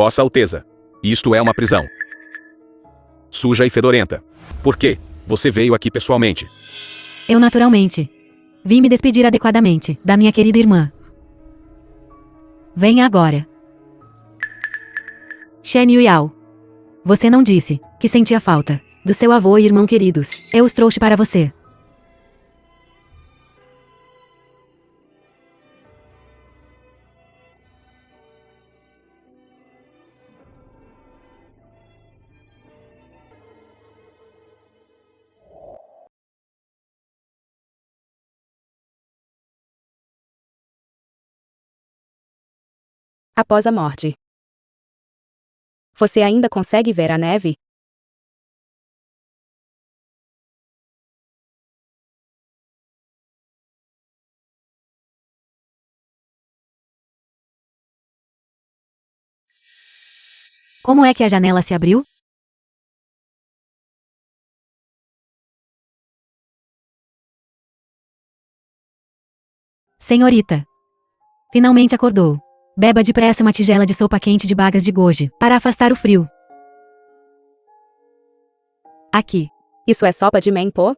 Vossa Alteza. Isto é uma prisão. Suja e fedorenta. Por quê? Você veio aqui pessoalmente. Eu naturalmente. Vim me despedir adequadamente da minha querida irmã. Venha agora. Shen Yuyao. Você não disse que sentia falta do seu avô e irmão queridos. Eu os trouxe para você. Após a morte. Você ainda consegue ver a neve? Como é que a janela se abriu? Senhorita. Finalmente acordou. Beba depressa uma tigela de sopa quente de bagas de goji, para afastar o frio. Aqui. Isso é sopa de menpo?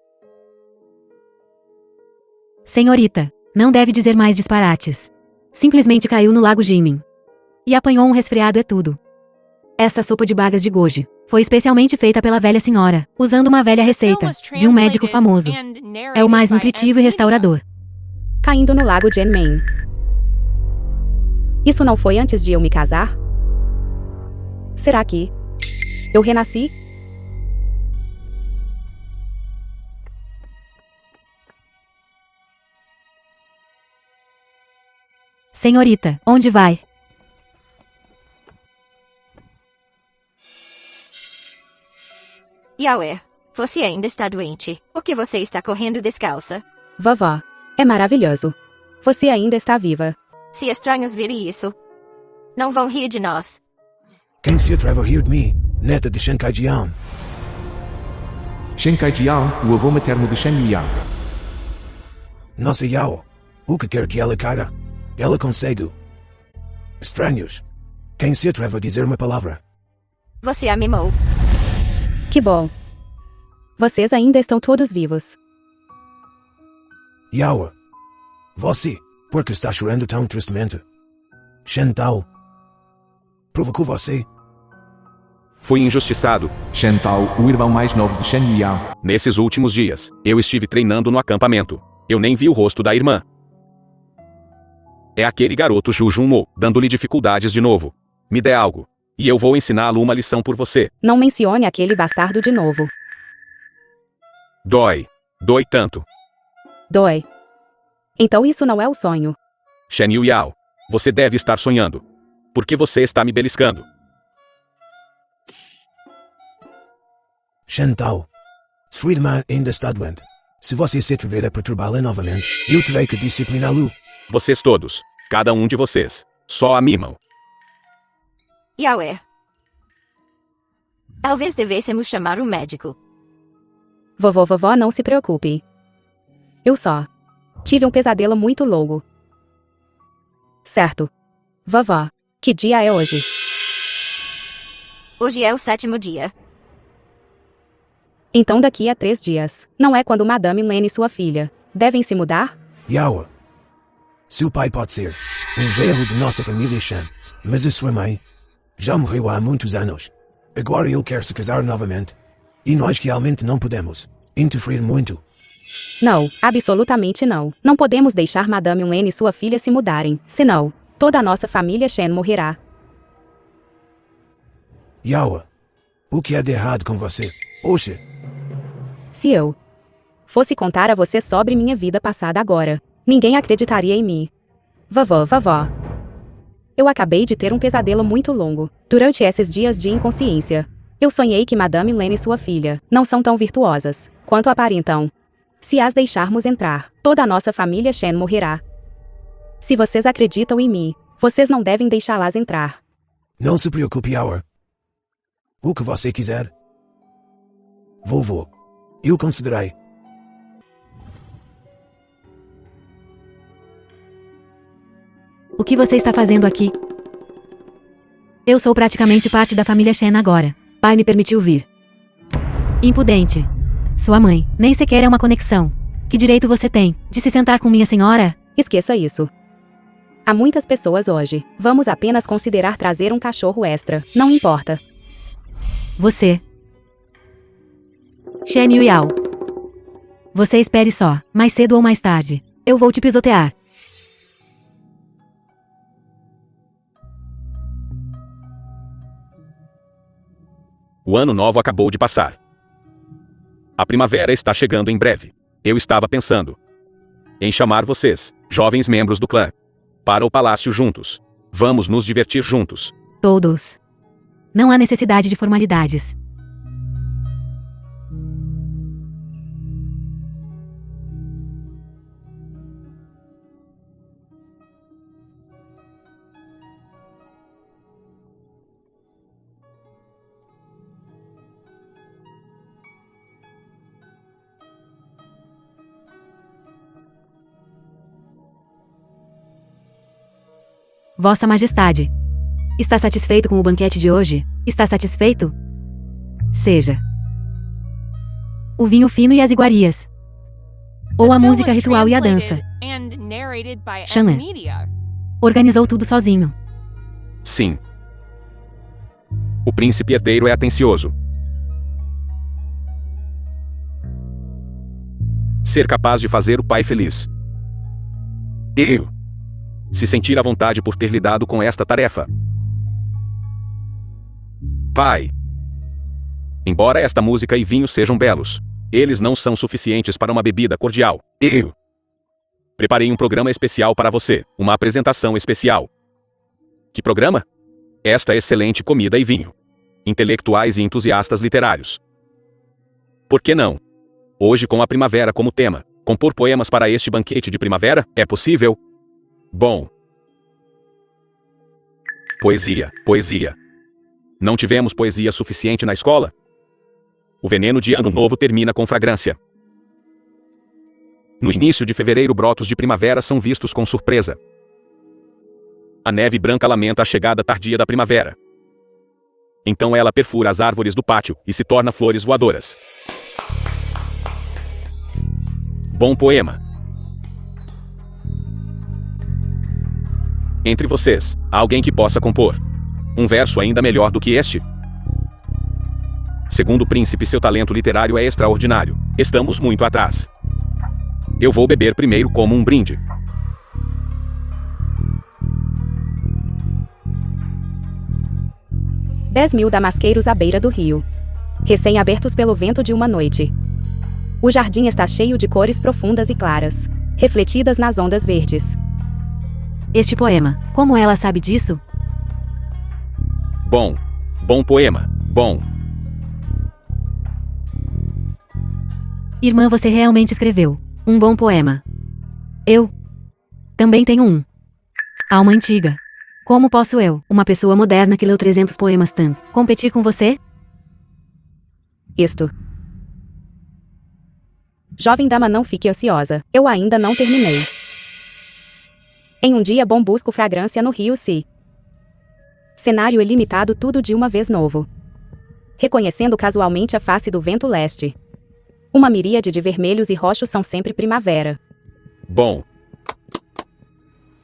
Senhorita, não deve dizer mais disparates. Simplesmente caiu no lago Jimin. E apanhou um resfriado é tudo. Essa sopa de bagas de goji foi especialmente feita pela velha senhora, usando uma velha receita de um médico famoso. É o mais nutritivo e restaurador. Caindo no lago Jianmen. Isso não foi antes de eu me casar? Será que eu renasci? Senhorita, onde vai? Yaué, você ainda está doente. Por que você está correndo descalça? Vovó, é maravilhoso. Você ainda está viva. Se estranhos virem isso, não vão rir de nós. Quem se atreve a rir de mim, neta de Shen Kaijian? Shen Kaijian, o avô materno de Shen Yuyao. Nossa Yao, o que quer que ela queira? Ela consegue. Estranhos. Quem se atreve a dizer uma palavra? Você a mimou. Que bom. Vocês ainda estão todos vivos. Yao. Você, por que está chorando tão tristemente? Shen Tao. Provocou você? Fui injustiçado. Shen Tao, o irmão mais novo de Shen Yuyao. Nesses últimos dias, eu estive treinando no acampamento. Eu nem vi o rosto da irmã. É aquele garoto Zhu Junmo, dando-lhe dificuldades de novo. Me dê algo, e eu vou ensiná-lo uma lição por você. Não mencione aquele bastardo de novo. Dói. Dói tanto. Dói. Então isso não é o sonho. Shen Yuyao, você deve estar sonhando. Por que você está me beliscando? Shen Tao. Sua irmã ainda está doente. Se você se atrever a perturbá-la novamente, eu terei que discipliná-lo. Vocês todos, cada um de vocês, só a mimam. Yaué. Talvez devêssemos chamar um médico. Vovó, não se preocupe. Eu só tive um pesadelo muito longo. Certo. Vovó, que dia é hoje? Hoje é o 7º dia. Então daqui a 3 dias. Não é quando Madame Lene e sua filha devem se mudar? Yao. Seu pai pode ser um velho de nossa família Shen, mas a sua mãe já morreu há muitos anos. Agora ele quer se casar novamente. E nós realmente não podemos interferir muito. Não, absolutamente não. Não podemos deixar Madame Lene e sua filha se mudarem, senão toda a nossa família Shen morrerá. Yao. O que é de errado com você? Oxe. Se eu fosse contar a você sobre minha vida passada agora, ninguém acreditaria em mim. Vovó. Eu acabei de ter um pesadelo muito longo. Durante esses dias de inconsciência, eu sonhei que Madame Lene e sua filha não são tão virtuosas quanto aparentam. Se as deixarmos entrar, toda a nossa família Shen morrerá. Se vocês acreditam em mim, vocês não devem deixá-las entrar. Não se preocupe, Yao. O que você quiser. Vovô. Eu considerei. O que você está fazendo aqui? Eu sou praticamente parte da família Shen agora. Pai me permitiu vir. Impudente. Sua mãe, nem sequer é uma conexão. Que direito você tem de se sentar com minha senhora? Esqueça isso. Há muitas pessoas hoje. Vamos apenas considerar trazer um cachorro extra. Não importa. Você. Shen Yueyao. Você espere só. Mais cedo ou mais tarde, eu vou te pisotear. O ano novo acabou de passar. A primavera está chegando em breve. Eu estava pensando em chamar vocês, jovens membros do clã, para o palácio juntos. Vamos nos divertir juntos. Todos. Não há necessidade de formalidades. Vossa Majestade. Está satisfeito com o banquete de hoje? Está satisfeito? Seja. O vinho fino e as iguarias. Ou a música ritual e a dança. Shan organizou tudo sozinho. Sim. O príncipe herdeiro é atencioso. Ser capaz de fazer o pai feliz. Eu. Se sentir à vontade por ter lidado com esta tarefa. Pai. Embora esta música e vinho sejam belos, eles não são suficientes para uma bebida cordial. Eu preparei um programa especial para você, uma apresentação especial. Que programa? Esta excelente comida e vinho. Intelectuais e entusiastas literários. Por que não? Hoje, com a primavera como tema, compor poemas para este banquete de primavera, é possível? Bom. Poesia, poesia. Não tivemos poesia suficiente na escola? O veneno de ano novo termina com fragrância. No início de fevereiro, brotos de primavera são vistos com surpresa. A neve branca lamenta a chegada tardia da primavera. Então ela perfura as árvores do pátio e se torna flores voadoras. Bom poema. Entre vocês, há alguém que possa compor um verso ainda melhor do que este? Segundo o príncipe, seu talento literário é extraordinário. Estamos muito atrás. Eu vou beber primeiro como um brinde. – 10.000 damasqueiros à beira do rio. Recém-abertos pelo vento de uma noite. O jardim está cheio de cores profundas e claras, refletidas nas ondas verdes. Este poema, como ela sabe disso? Bom. Bom poema. Bom. Irmã, você realmente escreveu um bom poema. Eu também tenho um. Alma antiga. Como posso eu, uma pessoa moderna que leu 300 poemas competir com você? Isto. Jovem dama, não fique ociosa. Eu ainda não terminei. Em um dia bom busco fragrância no rio Si. Cenário ilimitado, tudo de uma vez novo. Reconhecendo casualmente a face do vento leste. Uma miríade de vermelhos e roxos são sempre primavera. Bom.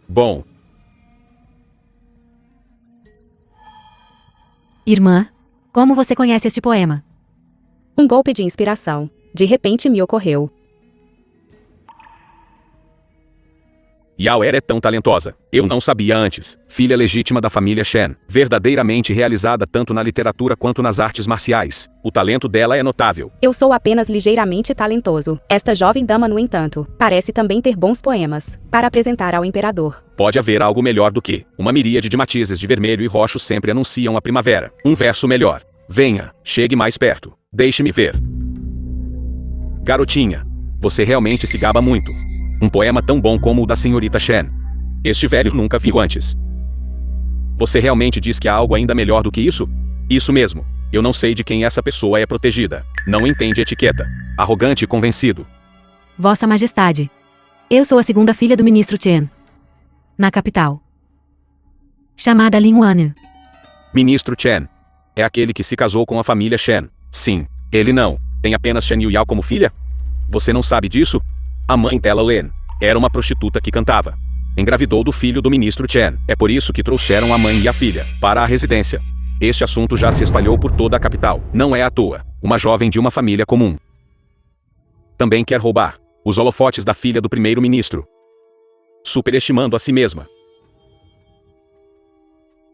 Bom. Irmã, como você conhece este poema? Um golpe de inspiração. De repente me ocorreu. Yao é tão talentosa. Eu não sabia antes. Filha legítima da família Shen, verdadeiramente realizada tanto na literatura quanto nas artes marciais. O talento dela é notável. Eu sou apenas ligeiramente talentoso. Esta jovem dama, no entanto, parece também ter bons poemas para apresentar ao imperador. Pode haver algo melhor do que uma miríade de matizes de vermelho e roxo sempre anunciam a primavera. Um verso melhor. Venha, chegue mais perto. Deixe-me ver. Garotinha, você realmente se gaba muito. Um poema tão bom como o da senhorita Shen. Este velho nunca viu antes. Você realmente diz que há algo ainda melhor do que isso? Isso mesmo. Eu não sei de quem essa pessoa é protegida. Não entende etiqueta. Arrogante e convencido. Vossa Majestade. Eu sou a segunda filha do ministro Chen. Na capital. Chamada Lin Wan. Ministro Chen. É aquele que se casou com a família Shen. Sim, ele não. Tem apenas Shen Yuliao como filha? Você não sabe disso? A mãe dela, Len, era uma prostituta que cantava. Engravidou do filho do ministro Chen. É por isso que trouxeram a mãe e a filha para a residência. Este assunto já se espalhou por toda a capital. Não é à toa. Uma jovem de uma família comum também quer roubar os holofotes da filha do primeiro-ministro, superestimando a si mesma.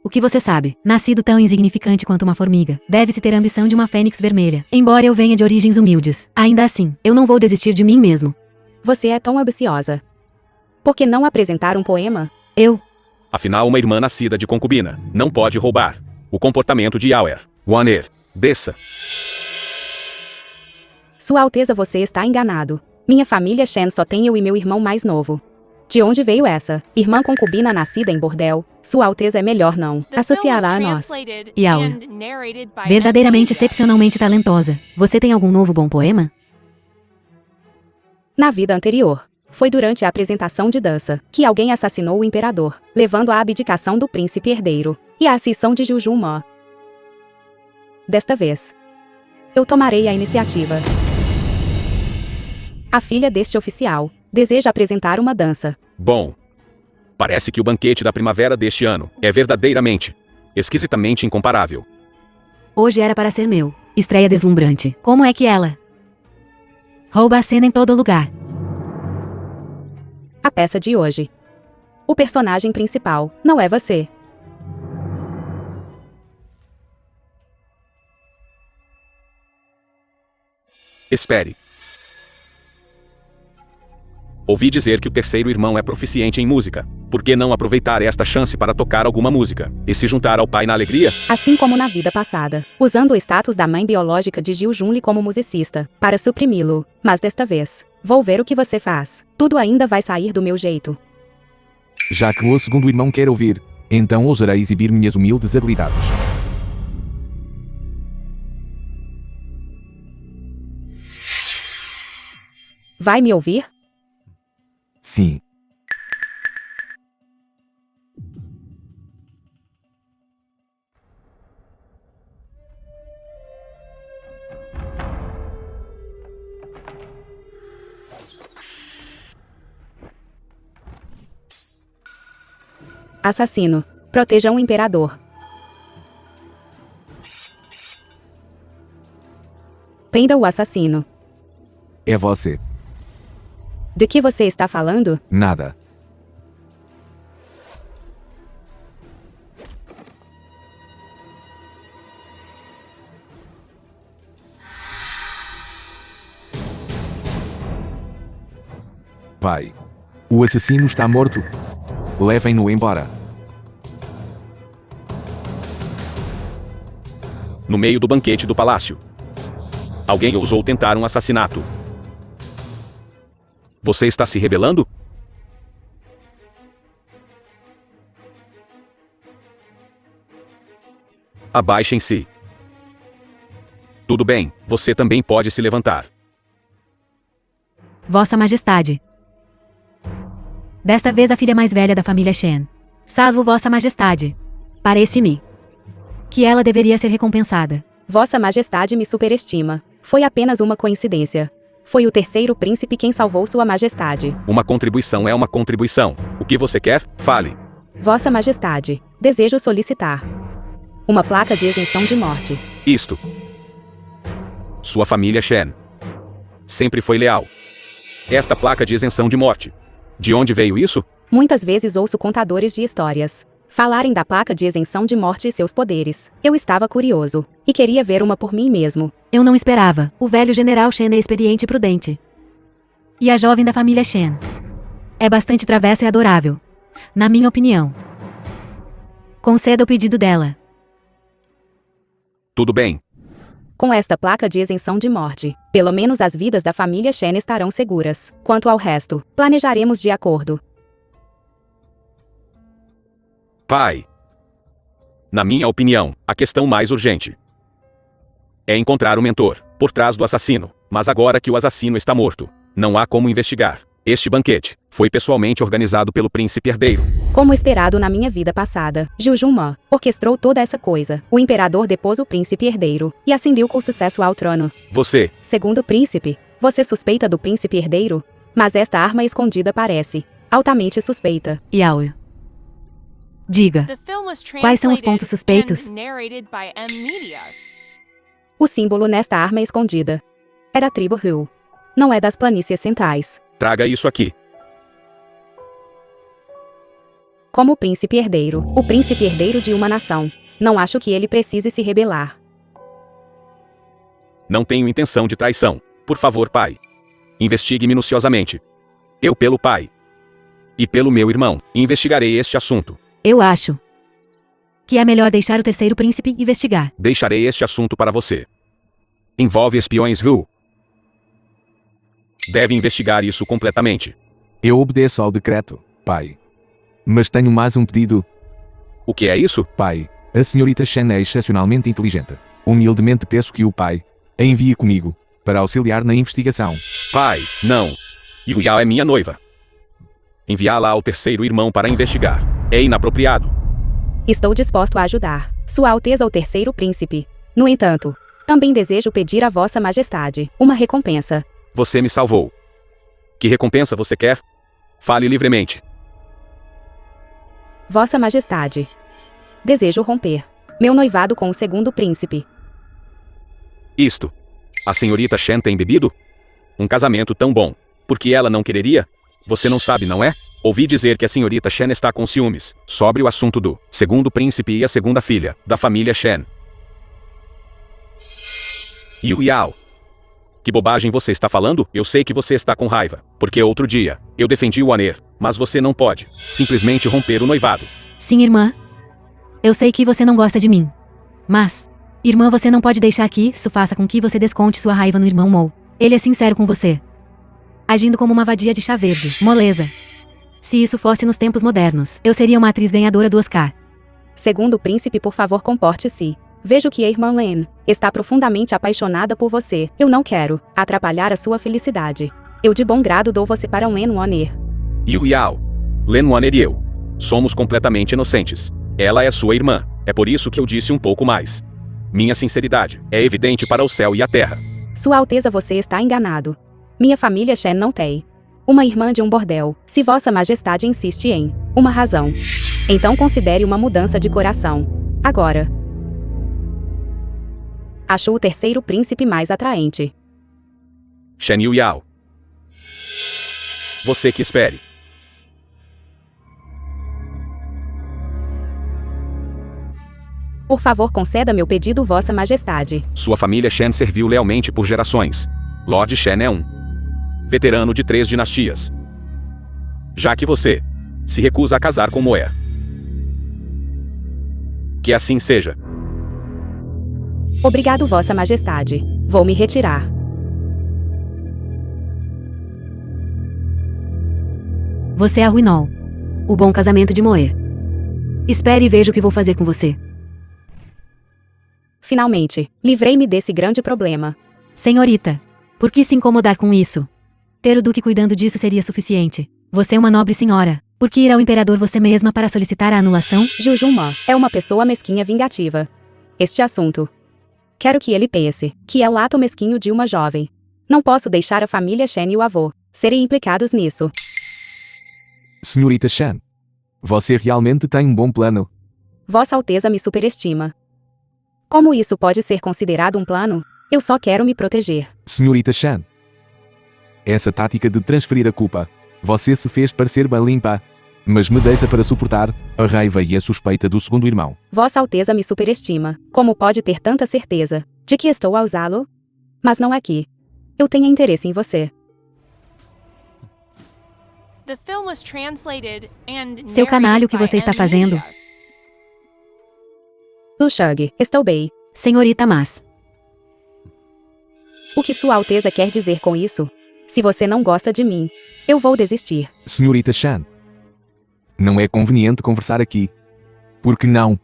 O que você sabe? Nascido tão insignificante quanto uma formiga, deve-se ter a ambição de uma fênix vermelha. Embora eu venha de origens humildes, ainda assim, eu não vou desistir de mim mesmo. Você é tão ambiciosa. Por que não apresentar um poema? Afinal, uma irmã nascida de concubina não pode roubar. O comportamento de Yaoer. Waner, desça. Sua Alteza, você está enganado. Minha família Shen só tem eu e meu irmão mais novo. De onde veio essa irmã concubina nascida em bordel? Sua Alteza é melhor não associá-la a nós. Yaoer, verdadeiramente excepcionalmente talentosa. Você tem algum novo bom poema? Na vida anterior, foi durante a apresentação de dança que alguém assassinou o imperador, levando à abdicação do príncipe herdeiro e à ascensão de Jujumó. Desta vez, eu tomarei a iniciativa. A filha deste oficial deseja apresentar uma dança. Bom, parece que o banquete da primavera deste ano é verdadeiramente, esquisitamente incomparável. Hoje era para ser meu. Estreia deslumbrante. Como é que ela rouba a cena em todo lugar? A peça de hoje. O personagem principal não é você. Espere. Ouvi dizer que o terceiro irmão é proficiente em música. Por que não aproveitar esta chance para tocar alguma música e se juntar ao pai na alegria? Assim como na vida passada, usando o status da mãe biológica de Jiu Junli como musicista, para suprimi-lo. Mas desta vez, vou ver o que você faz. Tudo ainda vai sair do meu jeito. Já que o segundo irmão quer ouvir, então ousarei exibir minhas humildes habilidades. Vai me ouvir? Sim. Assassino, protejam o imperador. Prenda o assassino. É você. De que você está falando? Nada. Pai. O assassino está morto. Levem-no embora. No meio do banquete do palácio, alguém ousou tentar um assassinato. Você está se rebelando? Abaixem-se. Tudo bem, você também pode se levantar. Vossa Majestade. Desta vez a filha mais velha da família Shen. Salvo Vossa Majestade. Parece-me que ela deveria ser recompensada. Vossa Majestade me superestima. Foi apenas uma coincidência. Foi o terceiro príncipe quem salvou Sua Majestade. Uma contribuição é uma contribuição. O que você quer? Fale. Vossa Majestade, desejo solicitar uma placa de isenção de morte. Isto. Sua família Shen sempre foi leal. Esta placa de isenção de morte. De onde veio isso? Muitas vezes ouço contadores de histórias falarem da placa de isenção de morte e seus poderes. Eu estava curioso e queria ver uma por mim mesmo. Eu não esperava. O velho general Shen é experiente e prudente. E a jovem da família Shen é bastante travessa e adorável. Na minha opinião. Conceda o pedido dela. Tudo bem. Com esta placa de isenção de morte, pelo menos as vidas da família Shen estarão seguras. Quanto ao resto, planejaremos de acordo. Pai. Na minha opinião, a questão mais urgente é encontrar o mentor por trás do assassino. Mas agora que o assassino está morto, não há como investigar. Este banquete foi pessoalmente organizado pelo príncipe herdeiro. Como esperado na minha vida passada, Jujuma orquestrou toda essa coisa. O imperador depôs o príncipe herdeiro e ascendeu com sucesso ao trono. Você, Segundo o príncipe, você suspeita do príncipe herdeiro? Mas esta arma escondida parece altamente suspeita. Yao. Diga. Quais são os pontos suspeitos? O símbolo nesta arma escondida é da tribo Hu. Não é das planícies centrais. traga isso aqui. Como príncipe herdeiro, o príncipe herdeiro de uma nação, não acho que ele precise se rebelar. Não tenho intenção de traição. Por favor, pai. Investigue minuciosamente. Eu, pelo pai e pelo meu irmão, investigarei este assunto. Eu acho que é melhor deixar o terceiro príncipe investigar. Deixarei este assunto para você. Envolve espiões Hu. Deve investigar isso completamente. Eu obedeço ao decreto, pai. Mas tenho mais um pedido. O que é isso? Pai, a senhorita Shen é excepcionalmente inteligente. Humildemente peço que o pai a envie comigo para auxiliar na investigação. Pai, não. Yuya é minha noiva. Enviá-la ao terceiro irmão para investigar é inapropriado. Estou disposto a ajudar, Sua Alteza o Terceiro Príncipe. No entanto, também desejo pedir a Vossa Majestade uma recompensa. Você me salvou. Que recompensa você quer? Fale livremente. Vossa Majestade, desejo romper meu noivado com o segundo príncipe. Isto. A senhorita Shen tem bebido? Um casamento tão bom. Por que ela não quereria? Você não sabe, não é? Ouvi dizer que a senhorita Shen está com ciúmes sobre o assunto do segundo príncipe e a segunda filha da família Shen. Yu Yao. Que bobagem você está falando? Eu sei que você está com raiva, porque outro dia eu defendi o Aner, mas você não pode simplesmente romper o noivado. Sim, irmã. Eu sei que você não gosta de mim. Mas, irmã, você não pode deixar que isso faça com que você desconte sua raiva no irmão Mo. Ele é sincero com você, agindo como uma vadia de chá verde, moleza. Se isso fosse nos tempos modernos, eu seria uma atriz ganhadora do Oscar. Segundo príncipe, por favor, comporte-se. Vejo que a irmã Len está profundamente apaixonada por você. Eu não quero atrapalhar a sua felicidade. Eu de bom grado dou você para Len Waner. Yu Yao. Len Waner e eu somos completamente inocentes. Ela é sua irmã. É por isso que eu disse um pouco mais. Minha sinceridade é evidente para o céu e a terra. Sua Alteza, você está enganado. Minha família Shen não tem uma irmã de um bordel. Se Vossa Majestade insiste em uma razão, então considere uma mudança de coração. Agora. Acho o terceiro príncipe mais atraente. Shen Yu Yao. Você que espere. Por favor, conceda meu pedido, Vossa Majestade. Sua família Shen serviu lealmente por gerações. Lord Shen é um veterano de 3 dinastias. Já que você se recusa a casar com Moer. Que assim seja. Obrigado, Vossa Majestade. Vou me retirar. Você arruinou o bom casamento de Moer. Espere e veja o que vou fazer com você. Finalmente, livrei-me desse grande problema. Senhorita, por que se incomodar com isso? Ter o duque cuidando disso seria suficiente. Você é uma nobre senhora. Por que ir ao imperador você mesma para solicitar a anulação? Jujuma é uma pessoa mesquinha vingativa. Este assunto. Quero que ele pense que é o ato mesquinho de uma jovem. Não posso deixar a família Shen e o avô serem implicados nisso. Senhorita Shen, você realmente tem um bom plano. Vossa Alteza me superestima. Como isso pode ser considerado um plano? Eu só quero me proteger. Senhorita Shen, essa tática de transferir a culpa, você se fez parecer bem limpa, mas me deixa para suportar a raiva e a suspeita do segundo irmão. Vossa Alteza me superestima. Como pode ter tanta certeza de que estou a usá-lo? Mas não aqui. Eu tenho interesse em você. Seu canalha, o que você está fazendo? Lushug, estou bem. Senhorita Mas. O que Sua Alteza quer dizer com isso? Se você não gosta de mim, eu vou desistir. Senhorita Shen, não é conveniente conversar aqui. Por que não?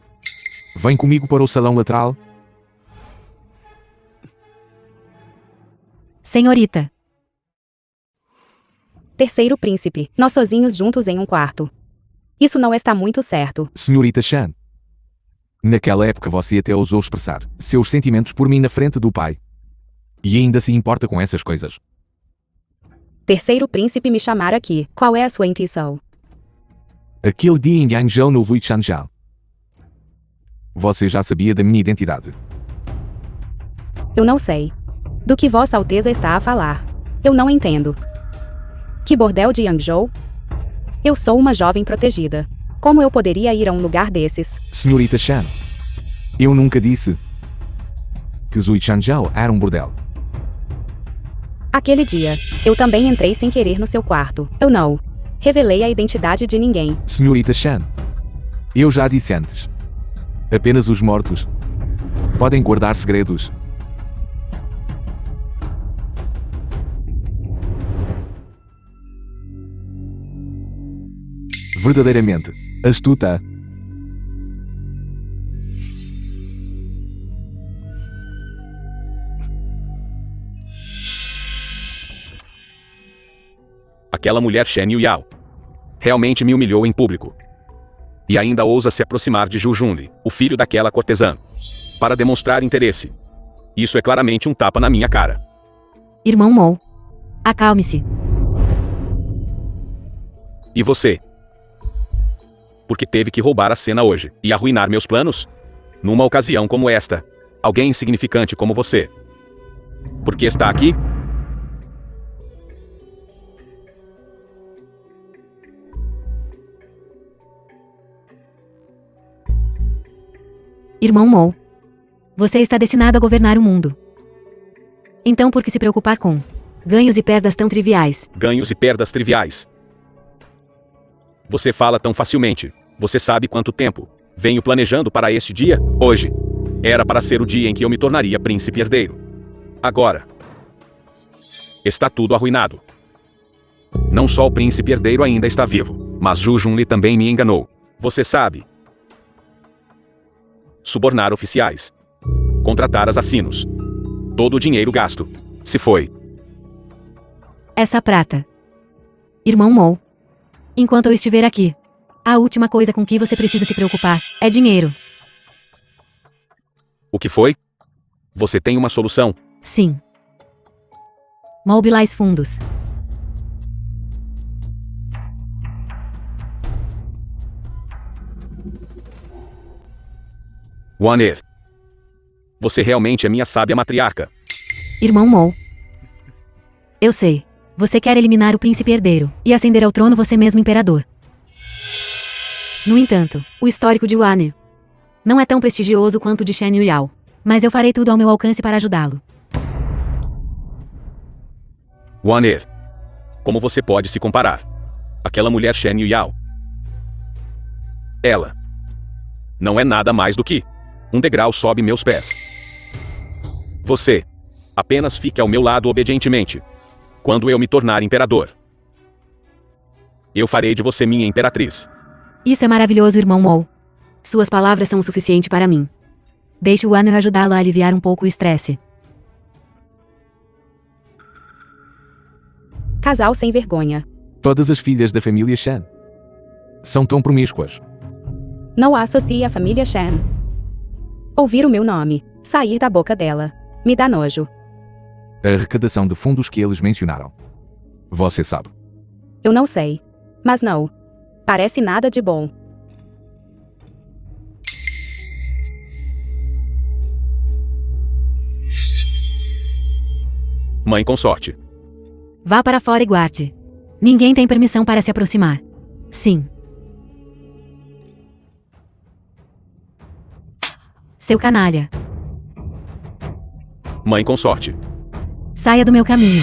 Vem comigo para o salão lateral. Senhorita. Terceiro príncipe, nós sozinhos juntos em um quarto. Isso não está muito certo. Senhorita Shan. Naquela época você até ousou expressar seus sentimentos por mim na frente do pai. E ainda se importa com essas coisas. Terceiro príncipe me chamar aqui. Qual é a sua intenção? Aquele dia em Yangzhou no Wuichanjiao. Você já sabia da minha identidade. Eu não sei. Do que Vossa Alteza está a falar? Eu não entendo. Que bordel de Yangzhou? Eu sou uma jovem protegida. Como eu poderia ir a um lugar desses? Senhorita Shan. Eu nunca disse que Wuichanjiao era um bordel. Aquele dia, eu também entrei sem querer no seu quarto. Eu não revelei a identidade de ninguém. Senhorita Shan. Eu já disse antes. Apenas os mortos podem guardar segredos. Verdadeiramente astuta. Aquela mulher Shen Yuyao realmente me humilhou em público. E ainda ousa se aproximar de Zhu Junli, o filho daquela cortesã, para demonstrar interesse. Isso é claramente um tapa na minha cara. Irmão Mou. Acalme-se. E você? Porque teve que roubar a cena hoje e arruinar meus planos? Numa ocasião como esta, alguém insignificante como você. Por que está aqui? Irmão Mou. Você está destinado a governar o mundo. Então por que se preocupar com ganhos e perdas tão triviais? Ganhos e perdas triviais. Você fala tão facilmente. Você sabe quanto tempo venho planejando para este dia? Hoje. Era para ser o dia em que eu me tornaria príncipe herdeiro. Agora. Está tudo arruinado. Não só o príncipe herdeiro ainda está vivo, mas Zhu Junli também me enganou. Você sabe. Subornar oficiais. Contratar assassinos. Todo o dinheiro gasto. Se foi. Essa prata. Irmão Mou. Enquanto eu estiver aqui, a última coisa com que você precisa se preocupar é dinheiro. O que foi? Você tem uma solução? Sim. Mobilize fundos. Waner. Você realmente é minha sábia matriarca. Irmão Mou. Eu sei. Você quer eliminar o príncipe herdeiro e ascender ao trono você mesmo imperador. No entanto, o histórico de Waner não é tão prestigioso quanto o de Shen Yuyao, mas eu farei tudo ao meu alcance para ajudá-lo. Waner. Como você pode se comparar? Aquela mulher Shen Yuyao. Ela não é nada mais do que um degrau sob meus pés. Você apenas fique ao meu lado obedientemente. Quando eu me tornar imperador, eu farei de você minha imperatriz. Isso é maravilhoso, irmão Mou. Suas palavras são o suficiente para mim. Deixe o Waner ajudá-lo a aliviar um pouco o estresse. Casal sem vergonha. Todas as filhas da família Shan são tão promíscuas. Não associe a família Shen. Ouvir o meu nome sair da boca dela me dá nojo. A arrecadação de fundos que eles mencionaram. Você sabe. Eu não sei. Mas não. Parece nada de bom. Mãe consorte. Vá para fora e guarde. Ninguém tem permissão para se aproximar. Sim. Seu canalha. Mãe consorte. Saia do meu caminho.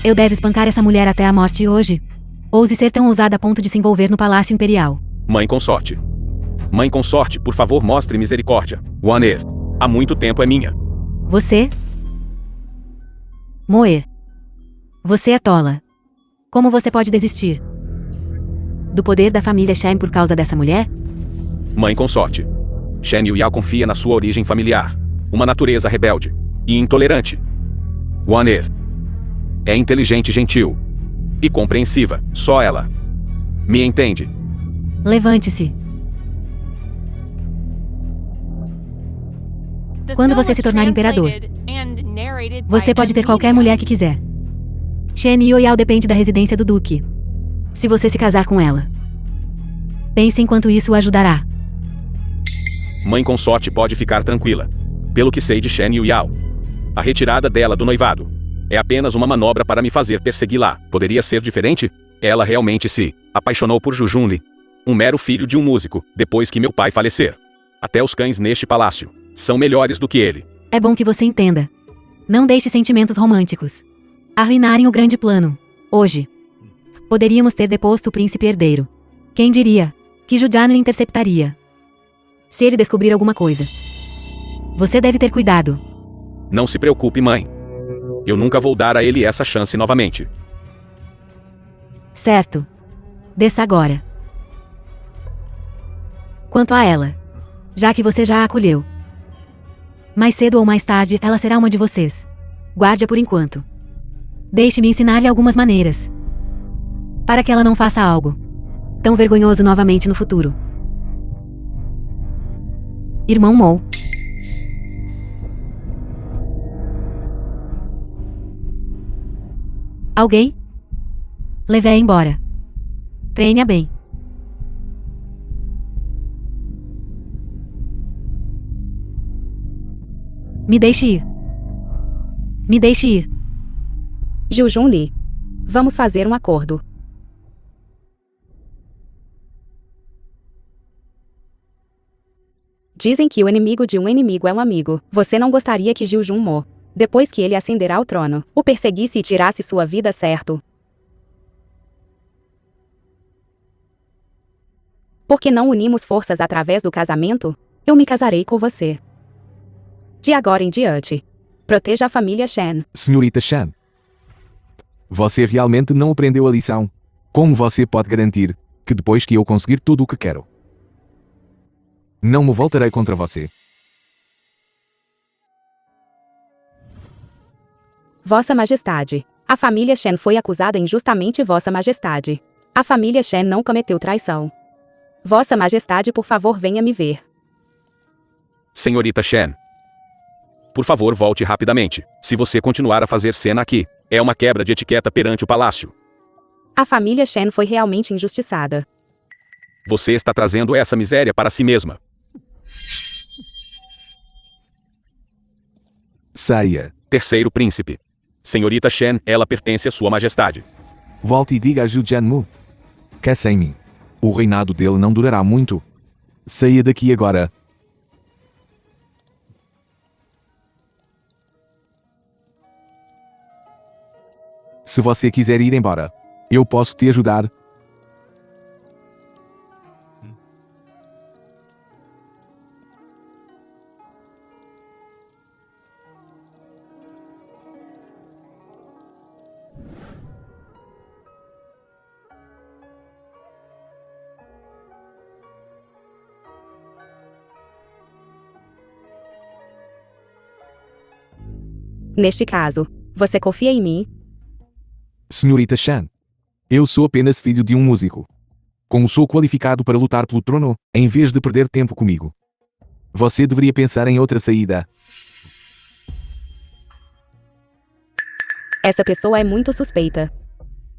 Eu devo espancar essa mulher até a morte hoje. Ouse ser tão ousada a ponto de se envolver no Palácio Imperial. Mãe consorte. Mãe consorte, por favor, mostre misericórdia. Waner. Há muito tempo é minha. Você? Moer. Você é tola. Como você pode desistir do poder da família Shen por causa dessa mulher? Mãe consorte. Shen Yuyao confia na sua origem familiar. Uma natureza rebelde e intolerante. Waner. É inteligente e gentil. e compreensiva, só ela. Me entende? Levante-se. Quando você se tornar imperador, você pode ter qualquer mulher que quiser. Shen Yueyao depende da residência do duque. Se você se casar com ela, pense enquanto isso o ajudará. Mãe consorte pode ficar tranquila. Pelo que sei de Shen Yueyao, a retirada dela do noivado é apenas uma manobra para me fazer persegui-la. Poderia ser diferente? Ela realmente se apaixonou por Zhu Junli, um mero filho de um músico, depois que meu pai falecer. Até os cães neste palácio são melhores do que ele. É bom que você entenda. Não deixe sentimentos românticos arruinarem o grande plano. Hoje, poderíamos ter deposto o príncipe herdeiro. Quem diria que Zhu Jianli interceptaria? Se ele descobrir alguma coisa, você deve ter cuidado. Não se preocupe, mãe. Eu nunca vou dar a ele essa chance novamente. Certo. Desça agora. Quanto a ela, já que você já a acolheu, mais cedo ou mais tarde ela será uma de vocês. Guarde-a por enquanto. Deixe-me ensinar-lhe algumas maneiras, para que ela não faça algo tão vergonhoso novamente no futuro. Irmão Mo. Alguém? Leve-a embora. Treine-a bem. Me deixe ir. Me deixe ir. Zhu Junli. Vamos fazer um acordo. Dizem que o inimigo de um inimigo é um amigo. Você não gostaria que Zhu Junmo, depois que ele ascenderá ao trono, o perseguisse e tirasse sua vida, certo? Por que não unimos forças através do casamento? Eu me casarei com você. De agora em diante, proteja a família Shen. Senhorita Shen, você realmente não aprendeu a lição. Como você pode garantir que depois que eu conseguir tudo o que quero, não me voltarei contra você? Vossa Majestade, a família Shen foi acusada injustamente, Vossa Majestade. A família Shen não cometeu traição. Vossa Majestade, por favor, venha me ver. Senhorita Shen, por favor, volte rapidamente. Se você continuar a fazer cena aqui, é uma quebra de etiqueta perante o palácio. A família Shen foi realmente injustiçada. Você está trazendo essa miséria para si mesma. Saia. Terceiro príncipe. Senhorita Shen, ela pertence à sua majestade. Volte e diga a Zhu Jianmu que é sem mim. O reinado dele não durará muito. Saia daqui agora. Se você quiser ir embora, eu posso te ajudar. Neste caso, você confia em mim? Senhorita Shen, eu sou apenas filho de um músico. Como sou qualificado para lutar pelo trono, em vez de perder tempo comigo, você deveria pensar em outra saída. Essa pessoa é muito suspeita.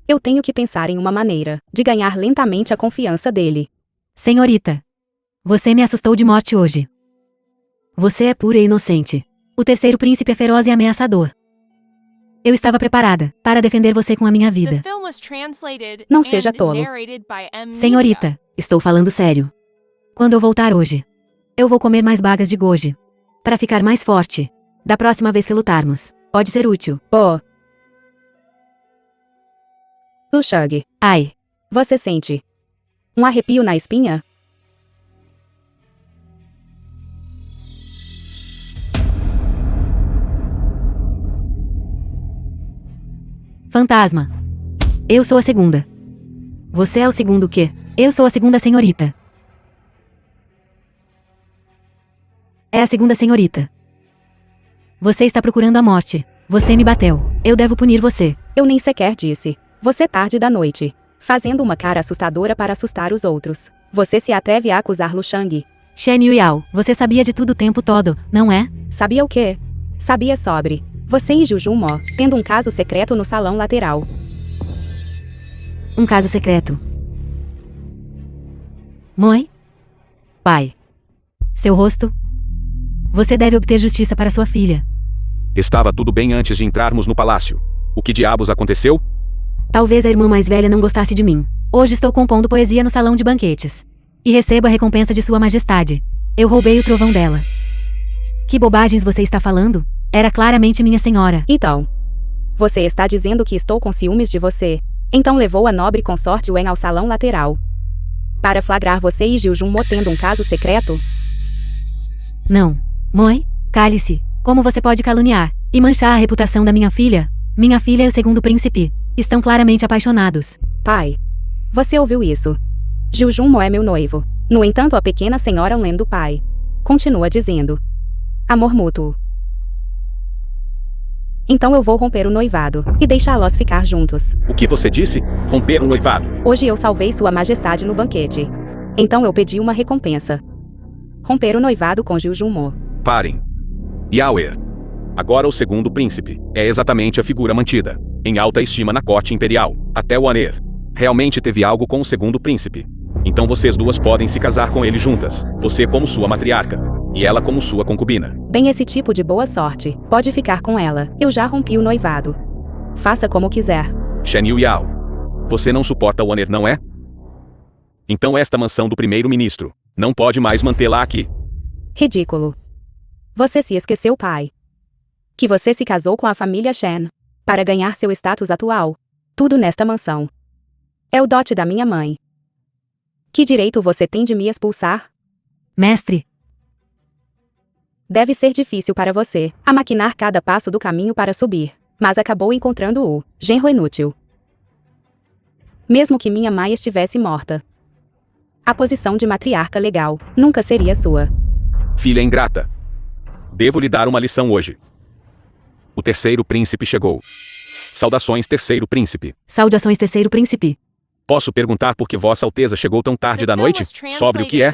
Eu tenho que pensar em uma maneira de ganhar lentamente a confiança dele. Senhorita, você me assustou de morte hoje. Você é pura e inocente. O terceiro príncipe é feroz e ameaçador. Eu estava preparada para defender você com a minha vida. Não seja tolo. Senhorita, estou falando sério. Quando eu voltar hoje, eu vou comer mais bagas de goji, para ficar mais forte. Da próxima vez que lutarmos, pode ser útil. Oh. Lushug, Ai, você sente um arrepio na espinha? fantasma. Eu sou a segunda. Você é o segundo quê? Eu sou a segunda senhorita. É a segunda senhorita. Você está procurando a morte. Você me bateu. Eu devo punir você. Eu nem sequer disse. Você tarde da noite. Fazendo uma cara assustadora para assustar os outros. Você se atreve a acusar Lu Shang. Shen Yueyao, você sabia de tudo o tempo todo, não é? Sabia o quê? Sabia sobre. Você e Juju Mo, tendo um caso secreto no salão lateral. Um caso secreto. Mãe? Pai. Seu rosto? Você deve obter justiça para sua filha. Estava tudo bem antes de entrarmos no palácio. O que diabos aconteceu? Talvez a irmã mais velha não gostasse de mim. Hoje estou compondo poesia no salão de banquetes. E recebo a recompensa de sua majestade. Eu roubei o trovão dela. Que bobagens você está falando? Era claramente minha senhora. Então. Você está dizendo que estou com ciúmes de você. Então levou a nobre consorte Wen ao salão lateral. Para flagrar você e Gil Junmo tendo um caso secreto? Não. Mãe, cale-se. Como você pode caluniar e manchar a reputação da minha filha? Minha filha e o segundo príncipe estão claramente apaixonados. Pai. Você ouviu isso? Gil Junmo é meu noivo. No entanto, a pequena senhora Len do pai continua dizendo. Amor mútuo. Então eu vou romper o noivado e deixá-los ficar juntos. O que você disse? Romper um noivado. Hoje eu salvei sua majestade no banquete. Então eu pedi uma recompensa. Romper o noivado com Gil Junmo. Parem. Yaoer. Agora o segundo príncipe. É exatamente a figura mantida em alta estima na corte imperial. Até o Aner. Realmente teve algo com o segundo príncipe. Então vocês duas podem se casar com ele juntas. Você como sua matriarca. E ela como sua concubina. Bem, esse tipo de boa sorte. Pode ficar com ela. Eu já rompi o noivado. Faça como quiser. Shen Yuyao. Você não suporta o Aner, não é? Então esta mansão do primeiro-ministro não pode mais mantê-la aqui. Ridículo. Você se esqueceu, pai. Que você se casou com a família Shen. Para ganhar seu status atual. Tudo nesta mansão. É o dote da minha mãe. Que direito você tem de me expulsar? Mestre. Deve ser difícil para você, a maquinar cada passo do caminho para subir, mas acabou encontrando o genro inútil. Mesmo que minha mãe estivesse morta. A posição de matriarca legal nunca seria sua. Filha ingrata. Devo lhe dar uma lição hoje. O terceiro príncipe chegou. Saudações, terceiro príncipe. Saudações, terceiro príncipe. Posso perguntar por que Vossa Alteza chegou tão tarde da noite? Sobre o que é?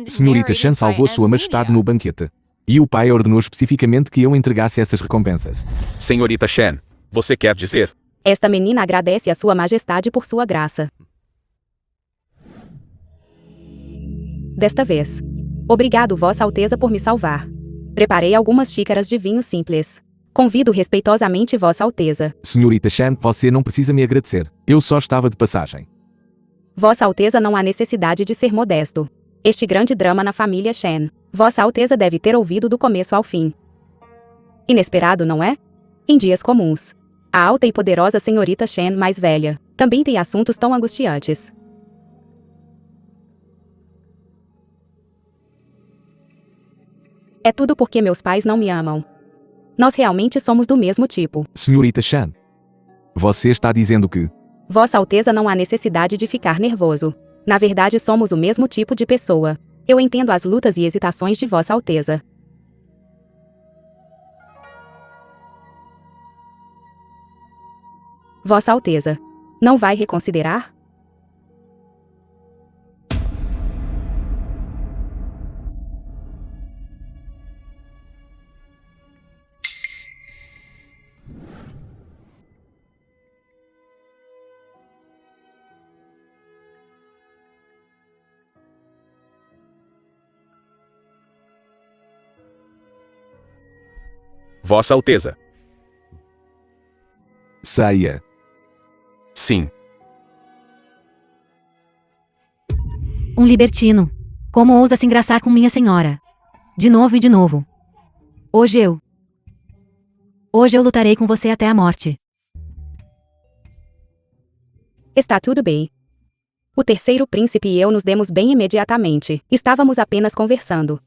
Senhorita Shan salvou sua majestade no banquete. E o pai ordenou especificamente que eu entregasse essas recompensas. Senhorita Shen, você quer dizer? Esta menina agradece a sua majestade por sua graça. Desta vez. Obrigado, Vossa Alteza, por me salvar. Preparei algumas xícaras de vinho simples. Convido respeitosamente Vossa Alteza. Senhorita Shan, você não precisa me agradecer. Eu só estava de passagem. Vossa Alteza, não há necessidade de ser modesto. Este grande drama na família Shen. Vossa Alteza deve ter ouvido do começo ao fim. Inesperado, não é? Em dias comuns. A alta e poderosa senhorita Shen mais velha também tem assuntos tão angustiantes. É tudo porque meus pais não me amam. Nós realmente somos do mesmo tipo. Senhorita Shan, você está dizendo que... Vossa Alteza, não há necessidade de ficar nervoso. Na verdade, somos o mesmo tipo de pessoa. Eu entendo as lutas e hesitações de Vossa Alteza. Vossa Alteza, não vai reconsiderar? Vossa Alteza. Saia. Sim. Um libertino. Como ousa se engraçar com minha senhora? De novo e de novo. Hoje eu lutarei com você até a morte. Está tudo bem. O terceiro príncipe e eu nos demos bem imediatamente. Estávamos apenas conversando.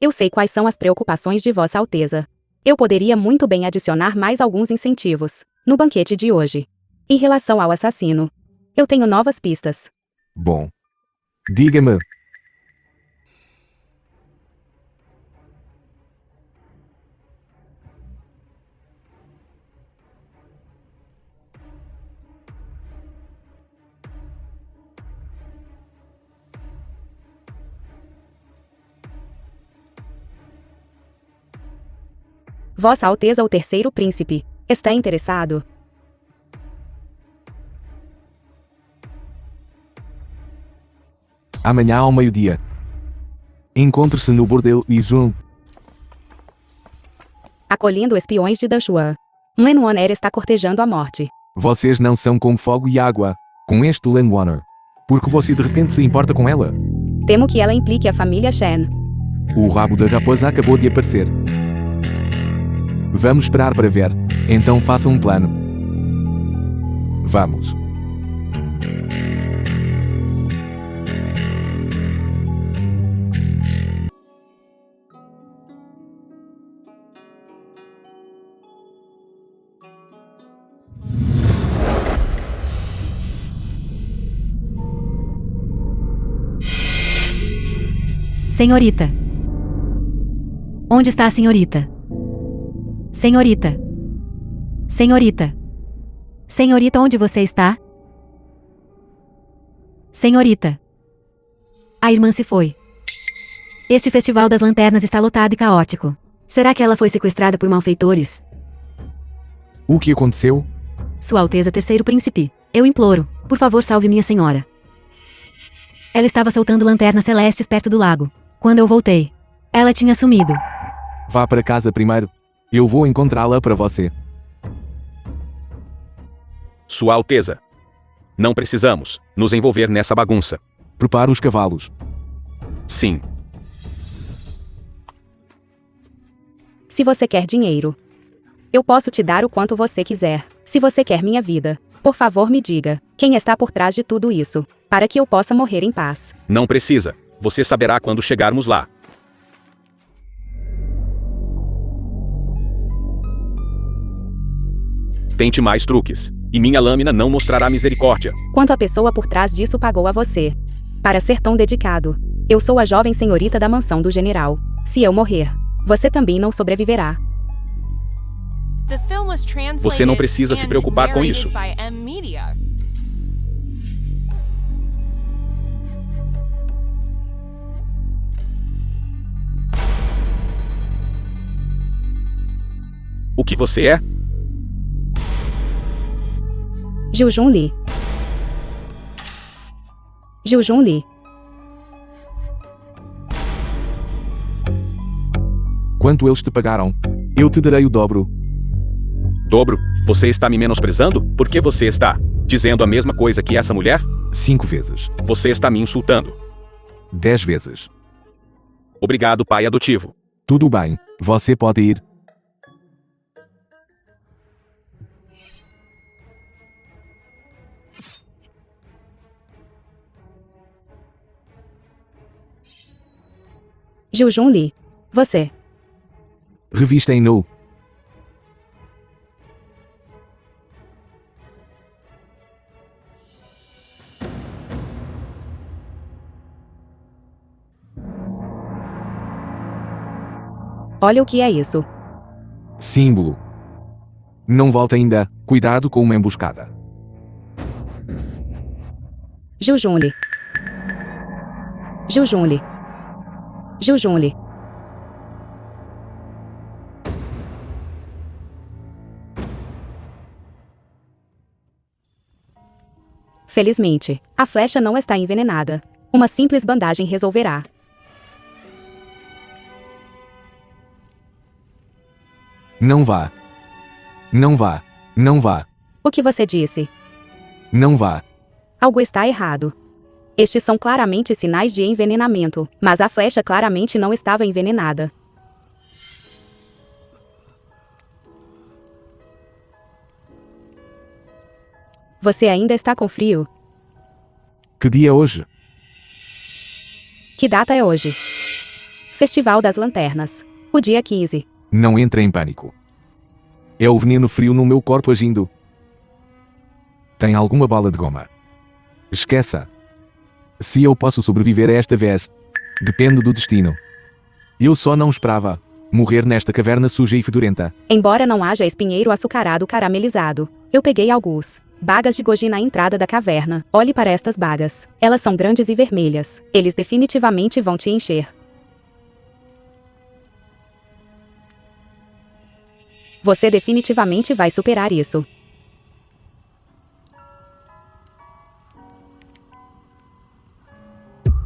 Eu sei quais são as preocupações de Vossa Alteza. Eu poderia muito bem adicionar mais alguns incentivos no banquete de hoje. Em relação ao assassino, eu tenho novas pistas. Bom. Diga-me. Vossa Alteza o Terceiro Príncipe. Está interessado? Amanhã ao meio-dia. Encontre-se no bordel Izun. Acolhendo espiões de Dashuan. Lenwaner está cortejando a morte. Vocês não são como fogo e água. Com este Lenwaner. Porque você de repente se importa com ela? Temo que ela implique a família Shen. O rabo da raposa acabou de aparecer. Vamos esperar para ver. Então faça um plano. Vamos. Senhorita. Onde está a senhorita? Senhorita. Senhorita. Senhorita, onde você está? Senhorita. A irmã se foi. Este festival das lanternas está lotado e caótico. Será que ela foi sequestrada por malfeitores? O que aconteceu? Sua Alteza Terceiro Príncipe, eu imploro, por favor salve minha senhora. Ela estava soltando lanternas celestes perto do lago. Quando eu voltei, ela tinha sumido. Vá para casa primeiro. Eu vou encontrá-la para você. Sua Alteza. Não precisamos nos envolver nessa bagunça. Prepara os cavalos. Sim. Se você quer dinheiro, eu posso te dar o quanto você quiser. Se você quer minha vida, por favor me diga quem está por trás de tudo isso, para que eu possa morrer em paz. Não precisa. Você saberá quando chegarmos lá. Tente mais truques, e minha lâmina não mostrará misericórdia. Quanto a pessoa por trás disso pagou a você para ser tão dedicado? Eu sou a jovem senhorita da mansão do general. Se eu morrer, você também não sobreviverá. Você não precisa se preocupar com isso. O que você é? Jujun Li. Jujun Li. Quanto eles te pagaram? Eu te darei o dobro. Dobro? Você está me menosprezando? Por que você está dizendo a mesma coisa que essa mulher? 5 vezes. Você está me insultando. 10 vezes. Obrigado, pai adotivo. Tudo bem. Você pode ir. Jujun Li. Você. Revista em Nu. Olha o que é isso. Símbolo. Não volta ainda. Cuidado com uma emboscada. Jujun Li. Jujun Li. Jujun Li. Felizmente, a flecha não está envenenada. Uma simples bandagem resolverá. Não vá. Não vá. Não vá. O que você disse? Não vá. Algo está errado. Estes são claramente sinais de envenenamento, mas a flecha claramente não estava envenenada. Você ainda está com frio? Que dia é hoje? Que data é hoje? Festival das Lanternas. O dia 15. Não entre em pânico. É o veneno frio no meu corpo agindo. Tem alguma bala de goma? Esqueça. Se eu posso sobreviver a esta vez, depende do destino. Eu só não esperava morrer nesta caverna suja e fedorenta. Embora não haja espinheiro açucarado caramelizado, eu peguei alguns bagas de goji na entrada da caverna. Olhe para estas bagas. Elas são grandes e vermelhas. Eles definitivamente vão te encher. Você definitivamente vai superar isso.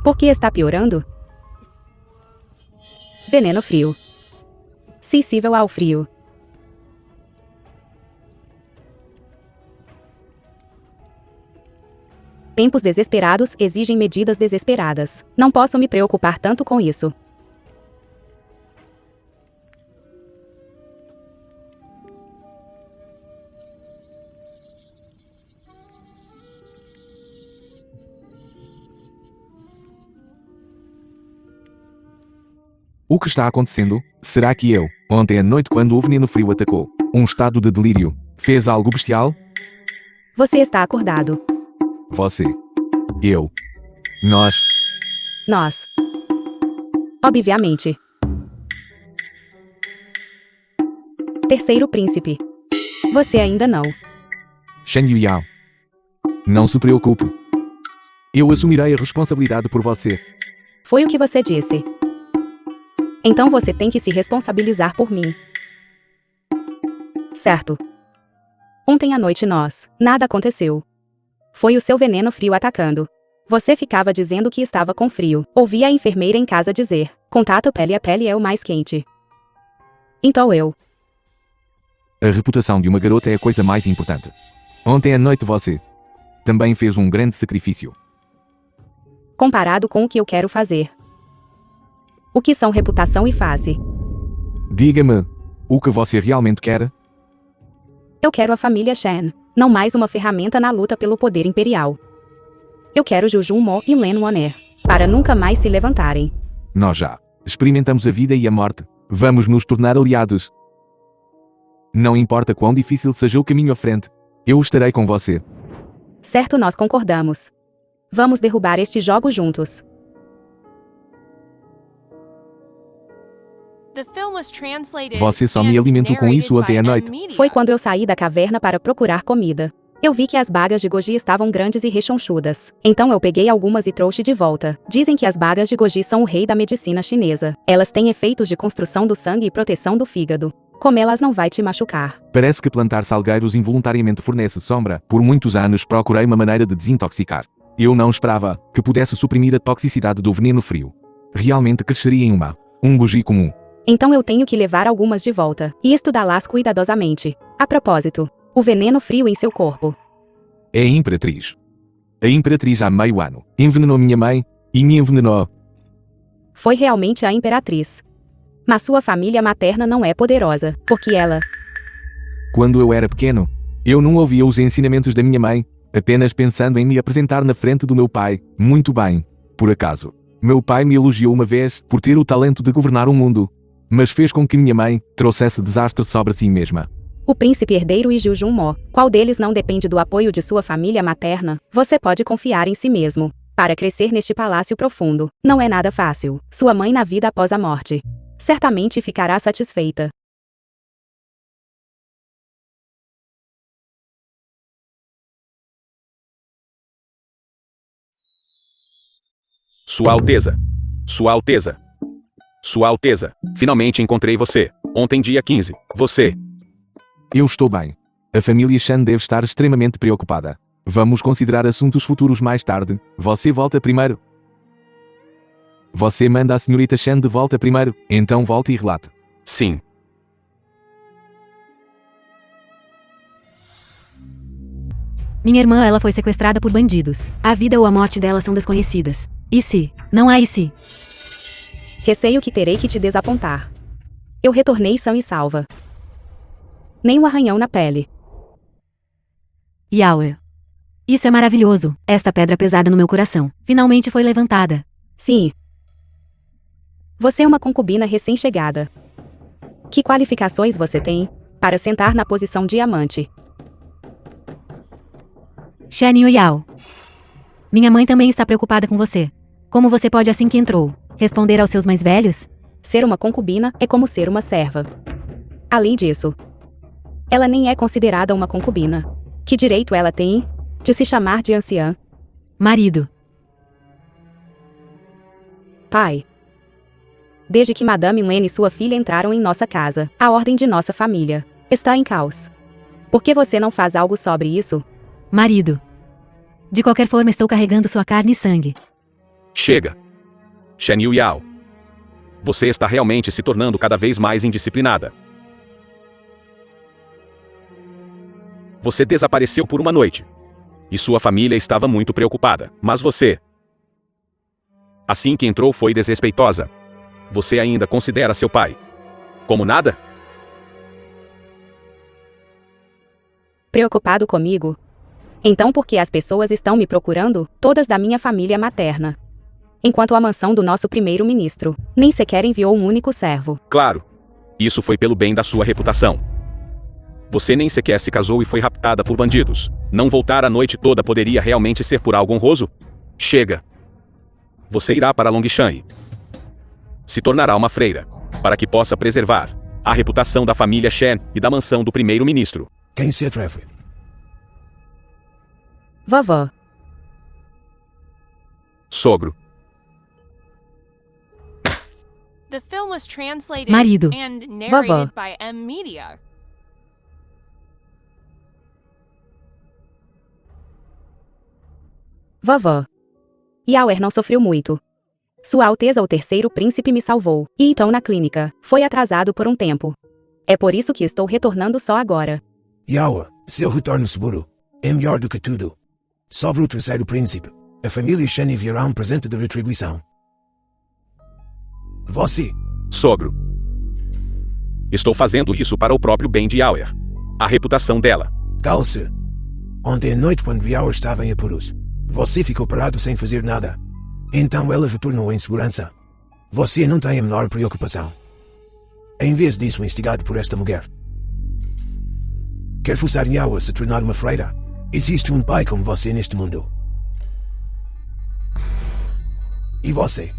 Por que está piorando? Veneno frio. Sensível ao frio. Tempos desesperados exigem medidas desesperadas. Não posso me preocupar tanto com isso. O que está acontecendo? Será que eu, ontem à noite quando o veneno frio atacou, um estado de delírio, fez algo bestial? Você está acordado. Você. Eu. Nós. Nós. Obviamente. Terceiro príncipe. Você ainda não. Shen Yuyao. Não se preocupe. Eu assumirei a responsabilidade por você. Foi o que você disse. Então você tem que se responsabilizar por mim. Certo. Ontem à noite nada aconteceu. Foi o seu veneno frio atacando. Você ficava dizendo que estava com frio. Ouvi a enfermeira em casa dizer: contato pele a pele é o mais quente. Então eu. A reputação de uma garota é a coisa mais importante. Ontem à noite você também fez um grande sacrifício. Comparado com o que eu quero fazer. O que são reputação e face? Diga-me, o que você realmente quer? Eu quero a família Shen, não mais uma ferramenta na luta pelo poder imperial. Eu quero Jujun Mo e Len Woner, para nunca mais se levantarem. Nós já experimentamos a vida e a morte. Vamos nos tornar aliados. Não importa quão difícil seja o caminho à frente, eu estarei com você. Certo, nós concordamos. Vamos derrubar este jogo juntos. Você só me alimentou com isso ontem à noite. Foi quando eu saí da caverna para procurar comida. Eu vi que as bagas de goji estavam grandes e rechonchudas. Então eu peguei algumas e trouxe de volta. Dizem que as bagas de goji são o rei da medicina chinesa. Elas têm efeitos de construção do sangue e proteção do fígado. Comê-las não vai te machucar. Parece que plantar salgueiros involuntariamente fornece sombra. Por muitos anos procurei uma maneira de desintoxicar. Eu não esperava que pudesse suprimir a toxicidade do veneno frio. Realmente cresceria em um goji comum. Então eu tenho que levar algumas de volta. E estudá-las cuidadosamente. A propósito, o veneno frio em seu corpo. É a Imperatriz. A Imperatriz há meio ano envenenou minha mãe e me envenenou. Foi realmente a Imperatriz. Mas sua família materna não é poderosa, porque ela... Quando eu era pequeno, eu não ouvia os ensinamentos da minha mãe, apenas pensando em me apresentar na frente do meu pai. Muito bem. Por acaso, meu pai me elogiou uma vez por ter o talento de governar o mundo, mas fez com que minha mãe trouxesse desastre sobre si mesma. O príncipe herdeiro e Jujun Mo, qual deles não depende do apoio de sua família materna? Você pode confiar em si mesmo. Para crescer neste palácio profundo, não é nada fácil. Sua mãe na vida após a morte. Certamente ficará satisfeita. Sua Alteza. Sua Alteza. Sua Alteza, finalmente encontrei você. Ontem dia 15, você. Eu estou bem. A família Shan deve estar extremamente preocupada. Vamos considerar assuntos futuros mais tarde. Você volta primeiro. Você manda a senhorita Shan de volta primeiro, então volte e relate. Sim. Minha irmã, ela foi sequestrada por bandidos. A vida ou a morte dela são desconhecidas. E se? Não há e se? Receio que terei que te desapontar. Eu retornei sã e salva. Nem um arranhão na pele. Yao. Isso é maravilhoso. Esta pedra pesada no meu coração finalmente foi levantada. Sim. Você é uma concubina recém-chegada. Que qualificações você tem para sentar na posição diamante? Shen Yuyao. Minha mãe também está preocupada com você. Como você pode, assim que entrou, responder aos seus mais velhos? Ser uma concubina é como ser uma serva. Além disso, ela nem é considerada uma concubina. Que direito ela tem de se chamar de anciã? Marido. Pai. Desde que Madame Wen e sua filha entraram em nossa casa, a ordem de nossa família Está em caos. Por que você não faz algo sobre isso? Marido. De qualquer forma, estou carregando sua carne e sangue. Chega. Shen Yuyao. Você está realmente se tornando cada vez mais indisciplinada. Você desapareceu por uma noite. E sua família estava muito preocupada. Mas você... assim que entrou foi desrespeitosa. Você ainda considera seu pai como nada? Preocupado comigo? Então por que as pessoas estão me procurando, todas da minha família materna? Enquanto a mansão do nosso primeiro-ministro nem sequer enviou um único servo. Claro. Isso foi pelo bem da sua reputação. Você nem sequer se casou e foi raptada por bandidos. Não voltar a noite toda poderia realmente ser por algo honroso? Chega. Você irá para Longshan. Se tornará uma freira, para que possa preservar a reputação da família Shen e da mansão do primeiro-ministro. Quem se atreve? Vovó. Sogro. The film was translated Marido. and narrated Vovó. by M Media. Vovó. Yauer não sofreu muito. Sua Alteza o Terceiro Príncipe me salvou, e então na clínica, foi atrasado por um tempo. É por isso que estou retornando só agora. Yawa, seu retorno seguro. É melhor do que tudo. Sobre o terceiro príncipe, a família Shen enviará um presente de retribuição. Você, Sogro. Estou fazendo isso para o próprio bem de Yauer. A reputação dela. calce. Ontem à noite quando Yawa estava em apuros, você ficou parado sem fazer nada. Então ela retornou em segurança. Você não tem a menor preocupação. Em vez disso, instigado por esta mulher. Quer forçar Yawa a se tornar uma freira? Existe um pai como você neste mundo. E você?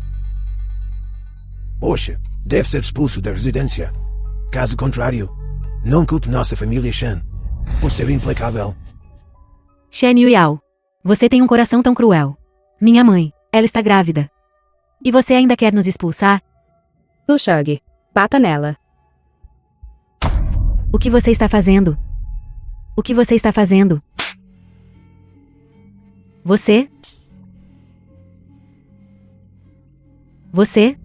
Poxa, deve ser expulso da residência. Caso contrário, não culpe nossa família Shen por ser implacável. Shen Yuyao. Você tem um coração tão cruel. Minha mãe, ela está grávida. E você ainda quer nos expulsar? Lushug. Bata nela. O que você está fazendo? O que você está fazendo? Você? Você?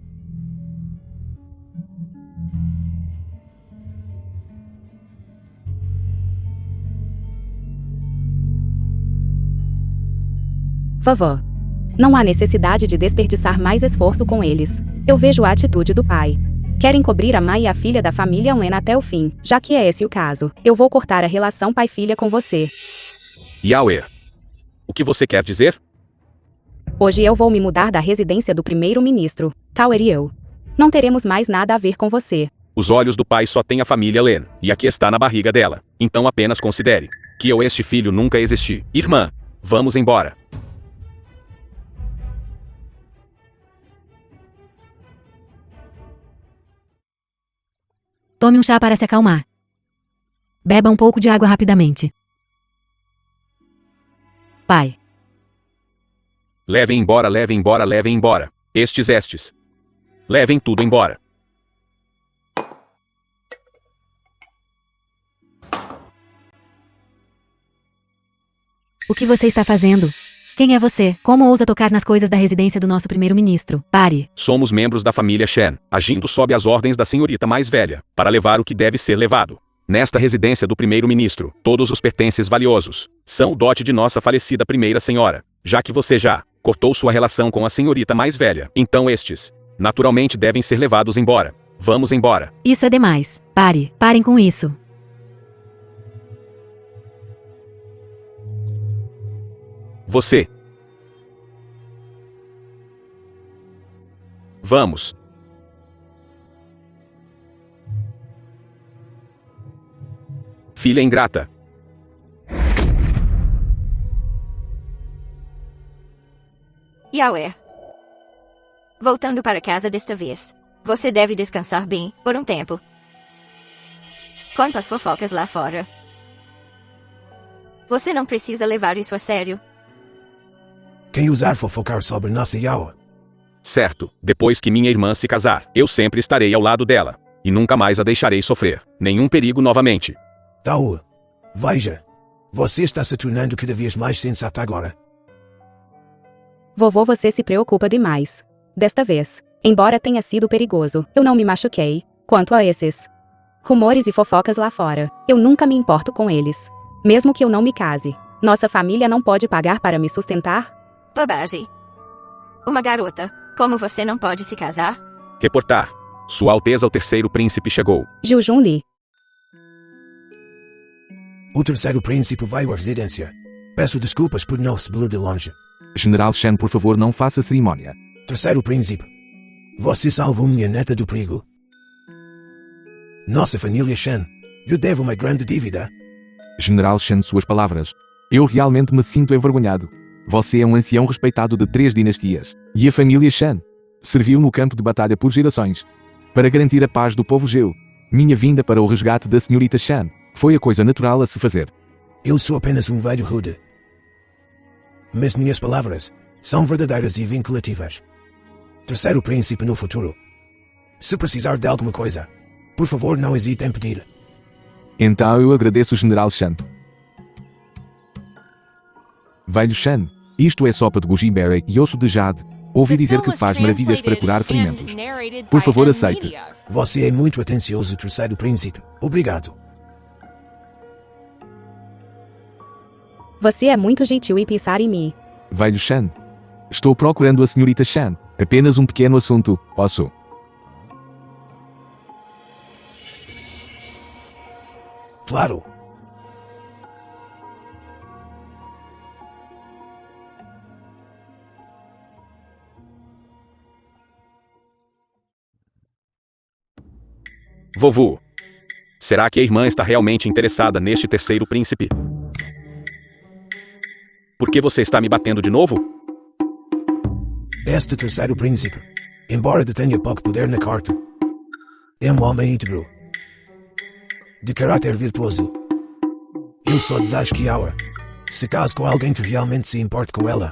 Vovó. Não há necessidade de desperdiçar mais esforço com eles. Eu vejo a atitude do pai. Querem cobrir a mãe e a filha da família Wen até o fim. Já que é esse o caso, eu vou cortar a relação pai-filha com você. Yauer. O que você quer dizer? Hoje eu vou me mudar da residência do primeiro-ministro, Tower e eu. Não teremos mais nada a ver com você. Os olhos do pai só têm a família Len, e aqui está na barriga dela. Então apenas considere que eu este filho nunca existi. Irmã, vamos embora. Tome um chá para se acalmar. Beba um pouco de água rapidamente. Pai. Levem embora, levem embora, levem embora. Estes. Levem tudo embora. O que você está fazendo? Quem é você? Como ousa tocar nas coisas da residência do nosso primeiro-ministro? Pare. Somos membros da família Shen, agindo sob as ordens da senhorita mais velha, para levar o que deve ser levado. Nesta residência do primeiro-ministro, todos os pertences valiosos são o dote de nossa falecida primeira senhora. Já que você já cortou sua relação com a senhorita mais velha, então estes, naturalmente devem ser levados embora. Vamos embora. Isso é demais. Pare. Parem com isso. Você. Vamos. Filha ingrata. Yauer. Voltando para casa desta vez. Você deve descansar bem, por um tempo. Quantas fofocas lá fora. Você não precisa levar isso a sério. Quem ousar fofocar sobre nossa Yawa? Certo, depois que minha irmã se casar, eu sempre estarei ao lado dela. E nunca mais a deixarei sofrer nenhum perigo novamente. Tao. Veja. Você está se tornando cada vez mais sensato agora. Vovô, você se preocupa demais. Desta vez, embora tenha sido perigoso, eu não me machuquei. Quanto a esses rumores e fofocas lá fora, eu nunca me importo com eles. Mesmo que eu não me case, nossa família não pode pagar para me sustentar? Bobagem. Uma garota, como você não pode se casar? Reportar. Sua Alteza o Terceiro Príncipe chegou. Zhu Junli. O terceiro príncipe vai à residência. Peço desculpas por não recebê-lo de longe. General Shen, por favor, não faça cerimônia. Terceiro príncipe. Você salvou minha neta do perigo. Nossa família Shen. Eu devo uma grande dívida. General Shen, suas palavras. Eu realmente me sinto envergonhado. Você é um ancião respeitado de 3 dinastias. E a família Shen serviu no campo de batalha por gerações. Para garantir a paz do povo Geu. Minha vinda para o resgate da senhorita Shen foi a coisa natural a se fazer. Eu sou apenas um velho rude. Mas minhas palavras são verdadeiras e vinculativas. Terceiro príncipe no futuro. Se precisar de alguma coisa, por favor não hesite em pedir. Então eu agradeço, General Shen. Velho Shen, isto é sopa de goji berry e osso de jade. Ouvi dizer que faz maravilhas para curar ferimentos. Por favor, aceite. Você é muito atencioso, terceiro príncipe. Obrigado. Você é muito gentil em pensar em mim. Velho Shen. Estou procurando a senhorita Shen. Apenas um pequeno assunto, posso? Claro. Vovô. Será que a irmã está realmente interessada neste terceiro príncipe? Por que você está me batendo de novo? Este terceiro príncipe, embora detenha pouco poder na corte, é um homem íntegro, de caráter virtuoso. Eu só desejo que ela se case com alguém que realmente se importe com ela.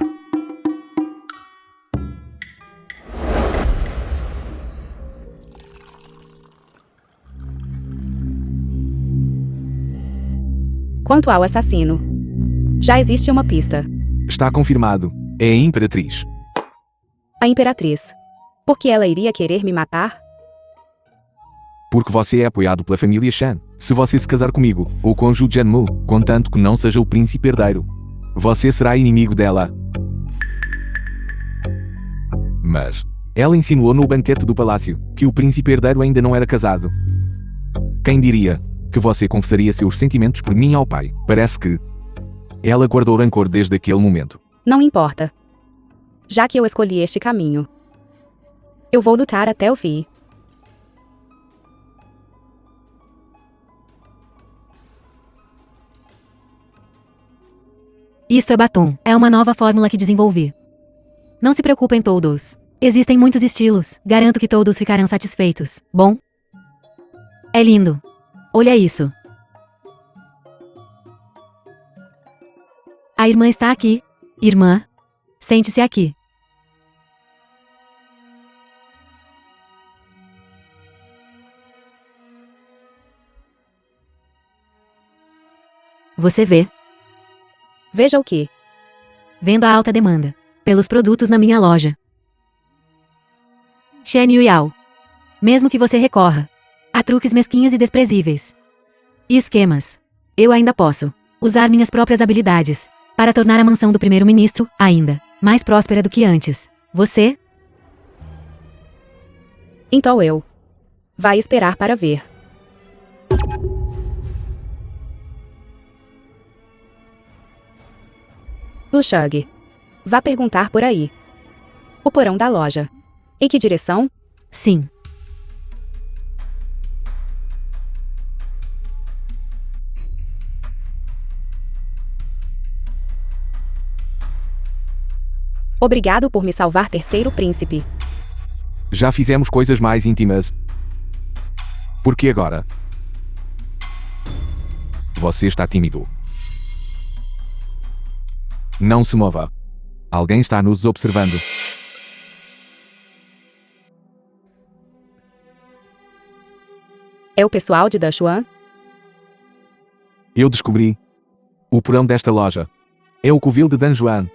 Quanto ao assassino, já existe uma pista. Está confirmado. É a Imperatriz. A Imperatriz. Por que ela iria querer me matar? Porque você é apoiado pela família Shen. Se você se casar comigo, ou com Zhu Jianmu, contanto que não seja o príncipe herdeiro, você será inimigo dela. Mas ela insinuou no banquete do palácio que o príncipe herdeiro ainda não era casado. Quem diria que você confessaria seus sentimentos por mim ao pai? Parece que ela guardou rancor desde aquele momento. Não importa. Já que eu escolhi este caminho, eu vou lutar até o fim. Isto é batom. É uma nova fórmula que desenvolvi. Não se preocupem todos. Existem muitos estilos. Garanto que todos ficarão satisfeitos. Bom? É lindo. Olha isso. A irmã está aqui. Irmã, sente-se aqui. Você vê? Veja o que? Vendo a alta demanda pelos produtos na minha loja. Shen Yuyao. Mesmo que você recorra a truques mesquinhos e desprezíveis e esquemas, eu ainda posso usar minhas próprias habilidades para tornar a mansão do primeiro-ministro ainda mais próspera do que antes. Você? Então eu. Vai esperar para ver. Lushug. Vá perguntar por aí. O porão da loja. Em que direção? Sim. Obrigado por me salvar, terceiro príncipe. Já fizemos coisas mais íntimas. Por que agora? Você está tímido. Não se mova. Alguém está nos observando. É o pessoal de Dashuan? Eu descobri. O porão desta loja. É o covil de Dan Juan.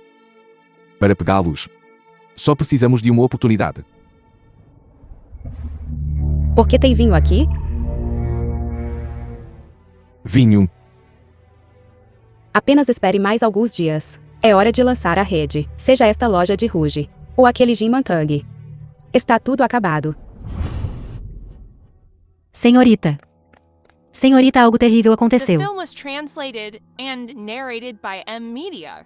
Para pegá-los, só precisamos de uma oportunidade. Por que tem vinho aqui? Vinho. Apenas espere mais alguns dias. É hora de lançar a rede, seja esta loja de Rouge, ou aquele Jim Mantang. Está tudo acabado. Senhorita. Senhorita, algo terrível The aconteceu. film was translated and narrated by M Media.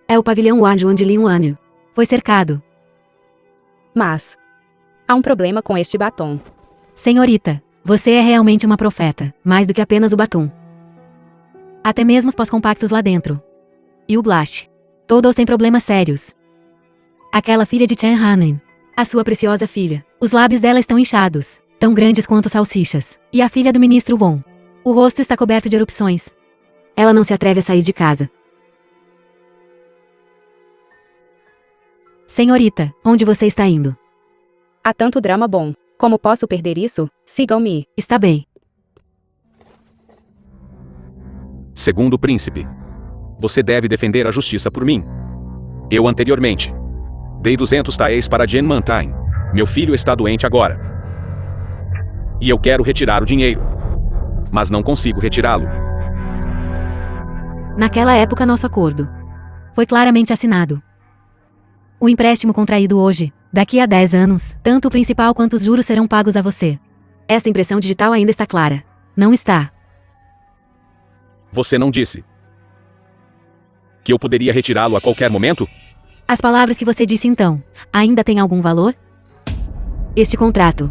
É o pavilhão Wanjuan de Linwan. Foi cercado. Mas há um problema com este batom. Senhorita, você é realmente uma profeta, mais do que apenas o batom. Até mesmo os pós-compactos lá dentro. E o Blash. Todos têm problemas sérios. Aquela filha de Chen Hanen. A sua preciosa filha. Os lábios dela estão inchados, tão grandes quanto salsichas. E a filha do ministro Won. O rosto está coberto de erupções. Ela não se atreve a sair de casa. Senhorita, onde você está indo? Há tanto drama bom. Como posso perder isso? Sigam-me. Está bem. Segundo príncipe, você deve defender a justiça por mim. Eu anteriormente dei 200 taéis para Jen Mantain. Meu filho está doente agora. E eu quero retirar o dinheiro. Mas não consigo retirá-lo. Naquela época nosso acordo foi claramente assinado. O empréstimo contraído hoje, daqui a 10 anos, tanto o principal quanto os juros serão pagos a você. Essa impressão digital ainda está clara. Não está. Você não disse que eu poderia retirá-lo a qualquer momento? As palavras que você disse então, ainda têm algum valor? Este contrato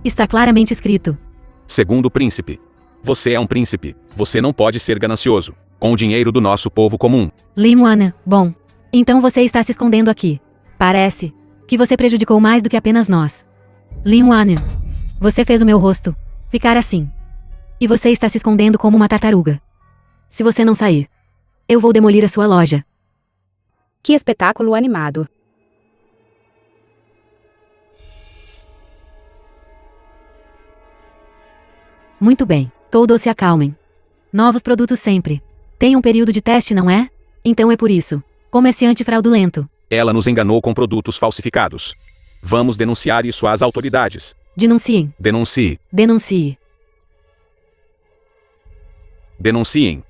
está claramente escrito. Segundo príncipe, você é um príncipe. Você não pode ser ganancioso com o dinheiro do nosso povo comum. Limuana, bom. Então você está se escondendo aqui. Parece que você prejudicou mais do que apenas nós. Limuana, você fez o meu rosto ficar assim. E você está se escondendo como uma tartaruga. Se você não sair, eu vou demolir a sua loja. Que espetáculo animado. Muito bem, todos se acalmem. Novos produtos sempre. Tem um período de teste, não é? Então é por isso. Comerciante fraudulento. Ela nos enganou com produtos falsificados. Vamos denunciar isso às autoridades. Denunciem. Denuncie. Denuncie. Denunciem.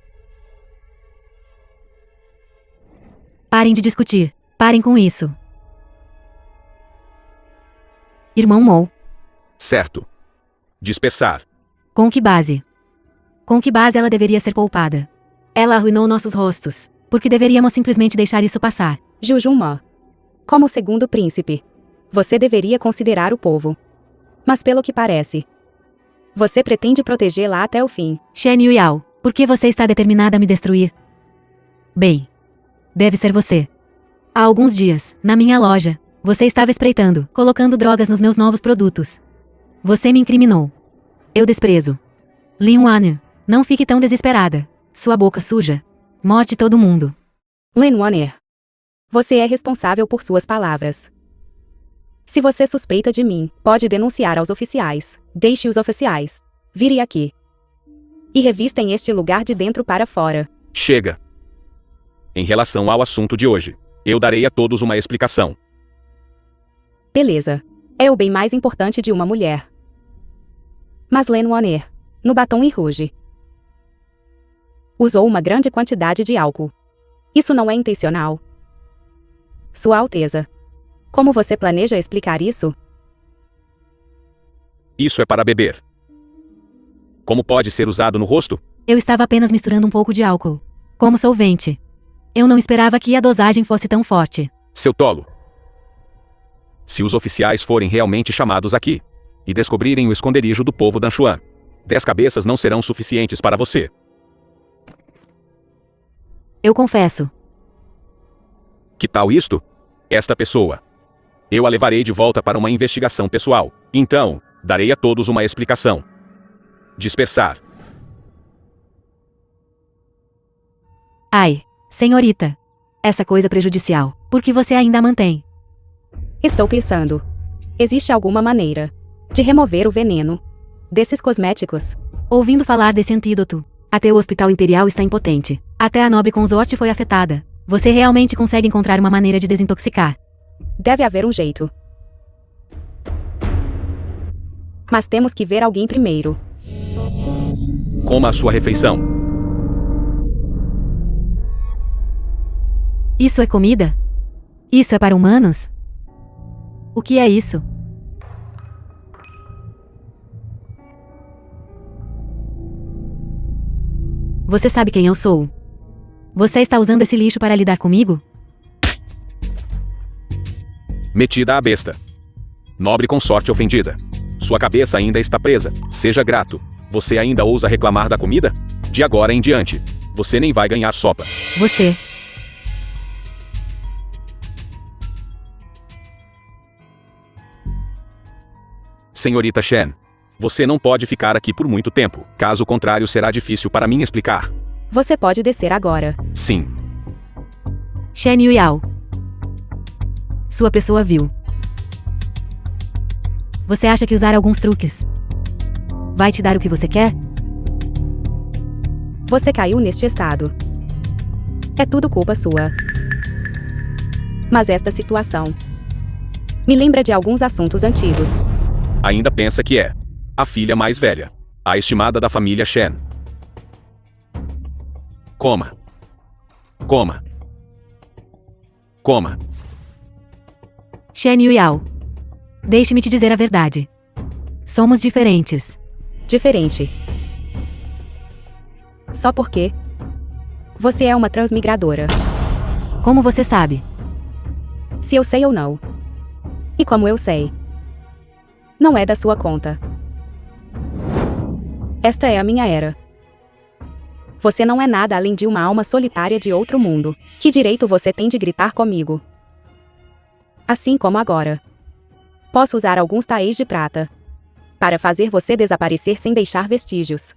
Parem de discutir. Parem com isso. Irmão Mo. Certo. Dispersar. Com que base? Com que base ela deveria ser poupada? Ela arruinou nossos rostos. Por que deveríamos simplesmente deixar isso passar? Jujuma. Como segundo príncipe, você deveria considerar o povo. Mas pelo que parece, você pretende protegê-la até o fim. Shen Yuyao, por que você está determinada a me destruir? Bem, deve ser você. Há alguns dias, na minha loja, você estava espreitando, colocando drogas nos meus novos produtos. Você me incriminou. Eu desprezo. Lin Wan, não fique tão desesperada. Sua boca suja. Morte todo mundo. Lin Waner. Você é responsável por suas palavras. Se você suspeita de mim, pode denunciar aos oficiais. Deixe os oficiais. Vire aqui. E revistem este lugar de dentro para fora. Chega. Em relação ao assunto de hoje, eu darei a todos uma explicação. Beleza. É o bem mais importante de uma mulher. Mas Lin Waner, no batom e rouge, usou uma grande quantidade de álcool. Isso não é intencional. Sua Alteza, como você planeja explicar isso? Isso é para beber. Como pode ser usado no rosto? Eu estava apenas misturando um pouco de álcool. Como solvente. Eu não esperava que a dosagem fosse tão forte. Seu tolo. Se os oficiais forem realmente chamados aqui e descobrirem o esconderijo do povo Danshuan, 10 cabeças não serão suficientes para você. Eu confesso. Que tal isto? Esta pessoa Eu a levarei de volta para uma investigação pessoal. Então, darei a todos uma explicação. Dispersar. Ai, senhorita. Essa coisa prejudicial, por que você ainda a mantém? Estou pensando. Existe alguma maneira de remover o veneno desses cosméticos? Ouvindo falar desse antídoto, até o Hospital Imperial está impotente. Até a nobre consorte foi afetada. Você realmente consegue encontrar uma maneira de desintoxicar? Deve haver um jeito. Mas temos que ver alguém primeiro. Coma a sua refeição. Isso é comida? Isso é para humanos? O que é isso? Você sabe quem eu sou? Você está usando esse lixo para lidar comigo? Metida a besta. Nobre consorte ofendida. Sua cabeça ainda está presa. Seja grato. Você ainda ousa reclamar da comida? De agora em diante, você nem vai ganhar sopa. Você. Senhorita Shen, você não pode ficar aqui por muito tempo. Caso contrário, será difícil para mim explicar. Você pode descer agora. Sim. Shen Yuiao. Sua pessoa vil. Você acha que usar alguns truques vai te dar o que você quer? Você caiu neste estado. É tudo culpa sua. Mas esta situação me lembra de alguns assuntos antigos. Ainda pensa que é a filha mais velha, a estimada da família Shen. Coma. Coma. Coma. Shen Yuiao. Deixe-me te dizer a verdade. Somos diferentes. Diferente. Só porque você é uma transmigradora. Como você sabe? Se eu sei ou não. E como eu sei. Não é da sua conta. Esta é a minha era. Você não é nada além de uma alma solitária de outro mundo. Que direito você tem de gritar comigo? Assim como agora. Posso usar alguns taéis de prata para fazer você desaparecer sem deixar vestígios.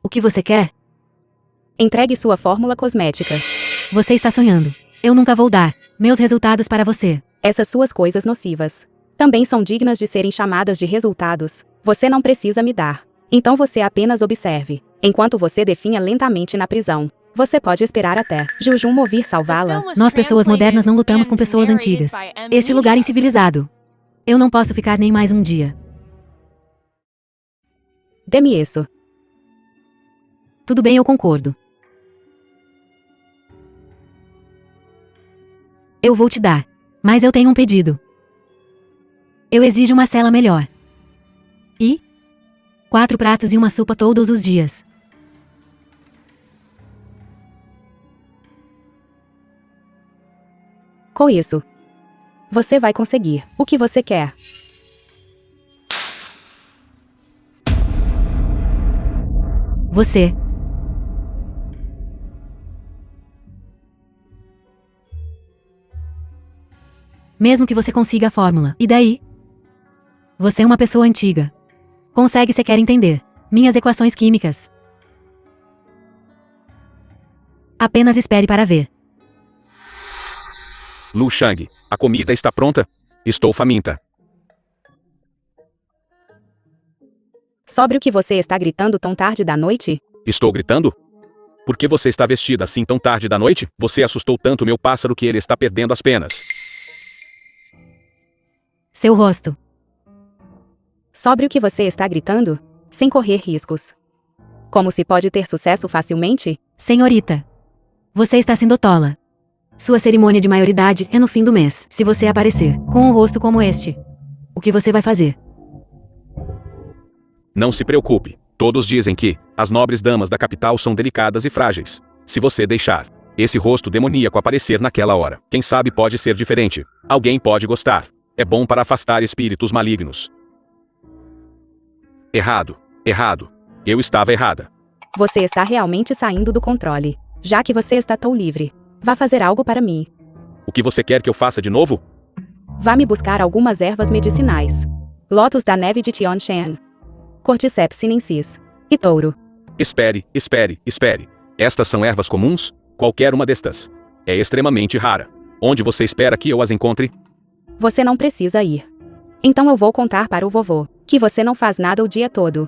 O que você quer? Entregue sua fórmula cosmética. Você está sonhando. Eu nunca vou dar meus resultados para você. Essas suas coisas nocivas também são dignas de serem chamadas de resultados. Você não precisa me dar. Então você apenas observe, enquanto você definha lentamente na prisão. Você pode esperar até Jujum vir salvá-la. Nós, pessoas modernas, não lutamos com pessoas antigas. Este lugar é incivilizado. Eu não posso ficar nem mais um dia. Dê-me isso. Tudo bem, eu concordo. Eu vou te dar. Mas eu tenho um pedido. Eu exijo uma cela melhor. E 4 pratos e uma sopa todos os dias. Com isso, você vai conseguir o que você quer. Você. Mesmo que você consiga a fórmula. E daí? Você é uma pessoa antiga. Consegue sequer entender minhas equações químicas. Apenas espere para ver. Lu Shang, a comida está pronta? Estou faminta. Sobre o que você está gritando tão tarde da noite? Estou gritando? Por que você está vestida assim tão tarde da noite? Você assustou tanto meu pássaro que ele está perdendo as penas. Seu rosto. Sobre o que você está gritando? Sem correr riscos. Como se pode ter sucesso facilmente? Senhorita. Você está sendo tola. Sua cerimônia de maioridade é no fim do mês. Se você aparecer com um rosto como este, o que você vai fazer? Não se preocupe. Todos dizem que as nobres damas da capital são delicadas e frágeis. Se você deixar esse rosto demoníaco aparecer naquela hora, quem sabe pode ser diferente. Alguém pode gostar. É bom para afastar espíritos malignos. Errado. Errado. Eu estava errada. Você está realmente saindo do controle. Já que você está tão livre, vá fazer algo para mim. O que você quer que eu faça de novo? Vá me buscar algumas ervas medicinais. Lótus da neve de Tianshan. Cordyceps sinensis. E touro. Espere, espere, espere. Estas são ervas comuns? Qualquer uma destas. É extremamente rara. Onde você espera que eu as encontre? Você não precisa ir. Então eu vou contar para o vovô que você não faz nada o dia todo.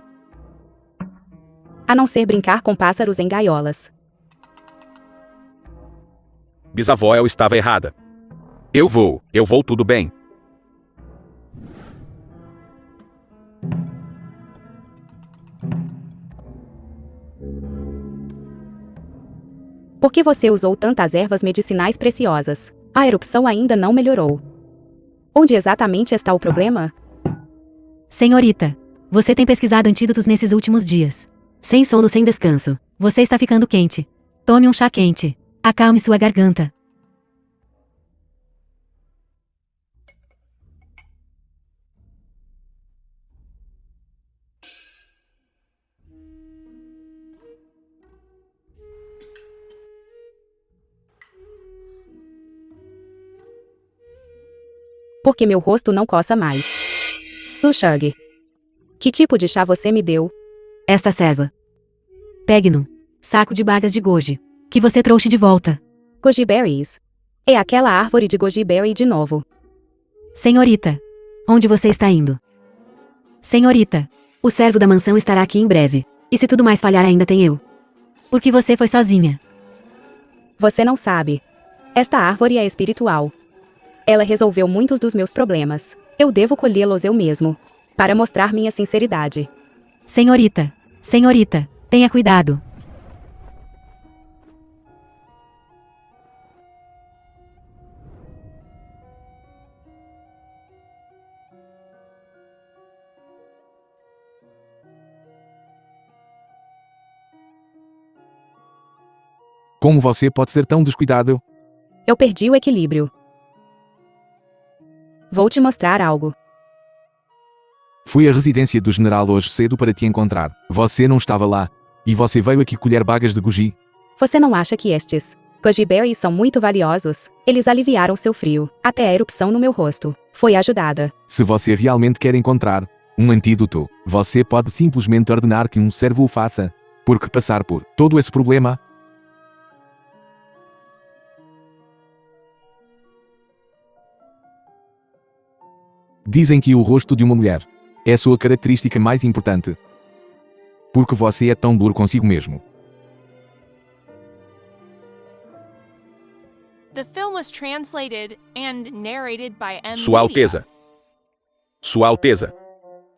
A não ser brincar com pássaros em gaiolas. Bisavó, eu estava errada. Eu vou tudo bem. Por que você usou tantas ervas medicinais preciosas? A erupção ainda não melhorou. Onde exatamente está o problema? Senhorita, você tem pesquisado antídotos nesses últimos dias. Sem sono, sem descanso. Você está ficando quente. Tome um chá quente. Acalme sua garganta. Porque meu rosto não coça mais. Lushug. Que tipo de chá você me deu? Esta serva. Pegue no saco de bagas de goji, que você trouxe de volta. Goji berries. É aquela árvore de goji berry de novo. Senhorita, onde você está indo? Senhorita, o servo da mansão estará aqui em breve. E se tudo mais falhar, ainda tem eu. Porque você foi sozinha. Você não sabe. Esta árvore é espiritual. Ela resolveu muitos dos meus problemas. Eu devo colhê-los eu mesmo. Para mostrar minha sinceridade. Senhorita, senhorita, tenha cuidado. Como você pode ser tão descuidado? Eu perdi o equilíbrio. Vou te mostrar algo. Fui à residência do general hoje cedo para te encontrar. Você não estava lá. E você veio aqui colher bagas de goji. Você não acha que estes goji berries são muito valiosos? Eles aliviaram seu frio. Até a erupção no meu rosto foi ajudada. Se você realmente quer encontrar um antídoto, você pode simplesmente ordenar que um servo o faça. Porque passar por todo esse problema... Dizem que o rosto de uma mulher é a sua característica mais importante. Porque você é tão duro consigo mesmo. The film was translated and narrated by M. Sua Alteza. Sua Alteza.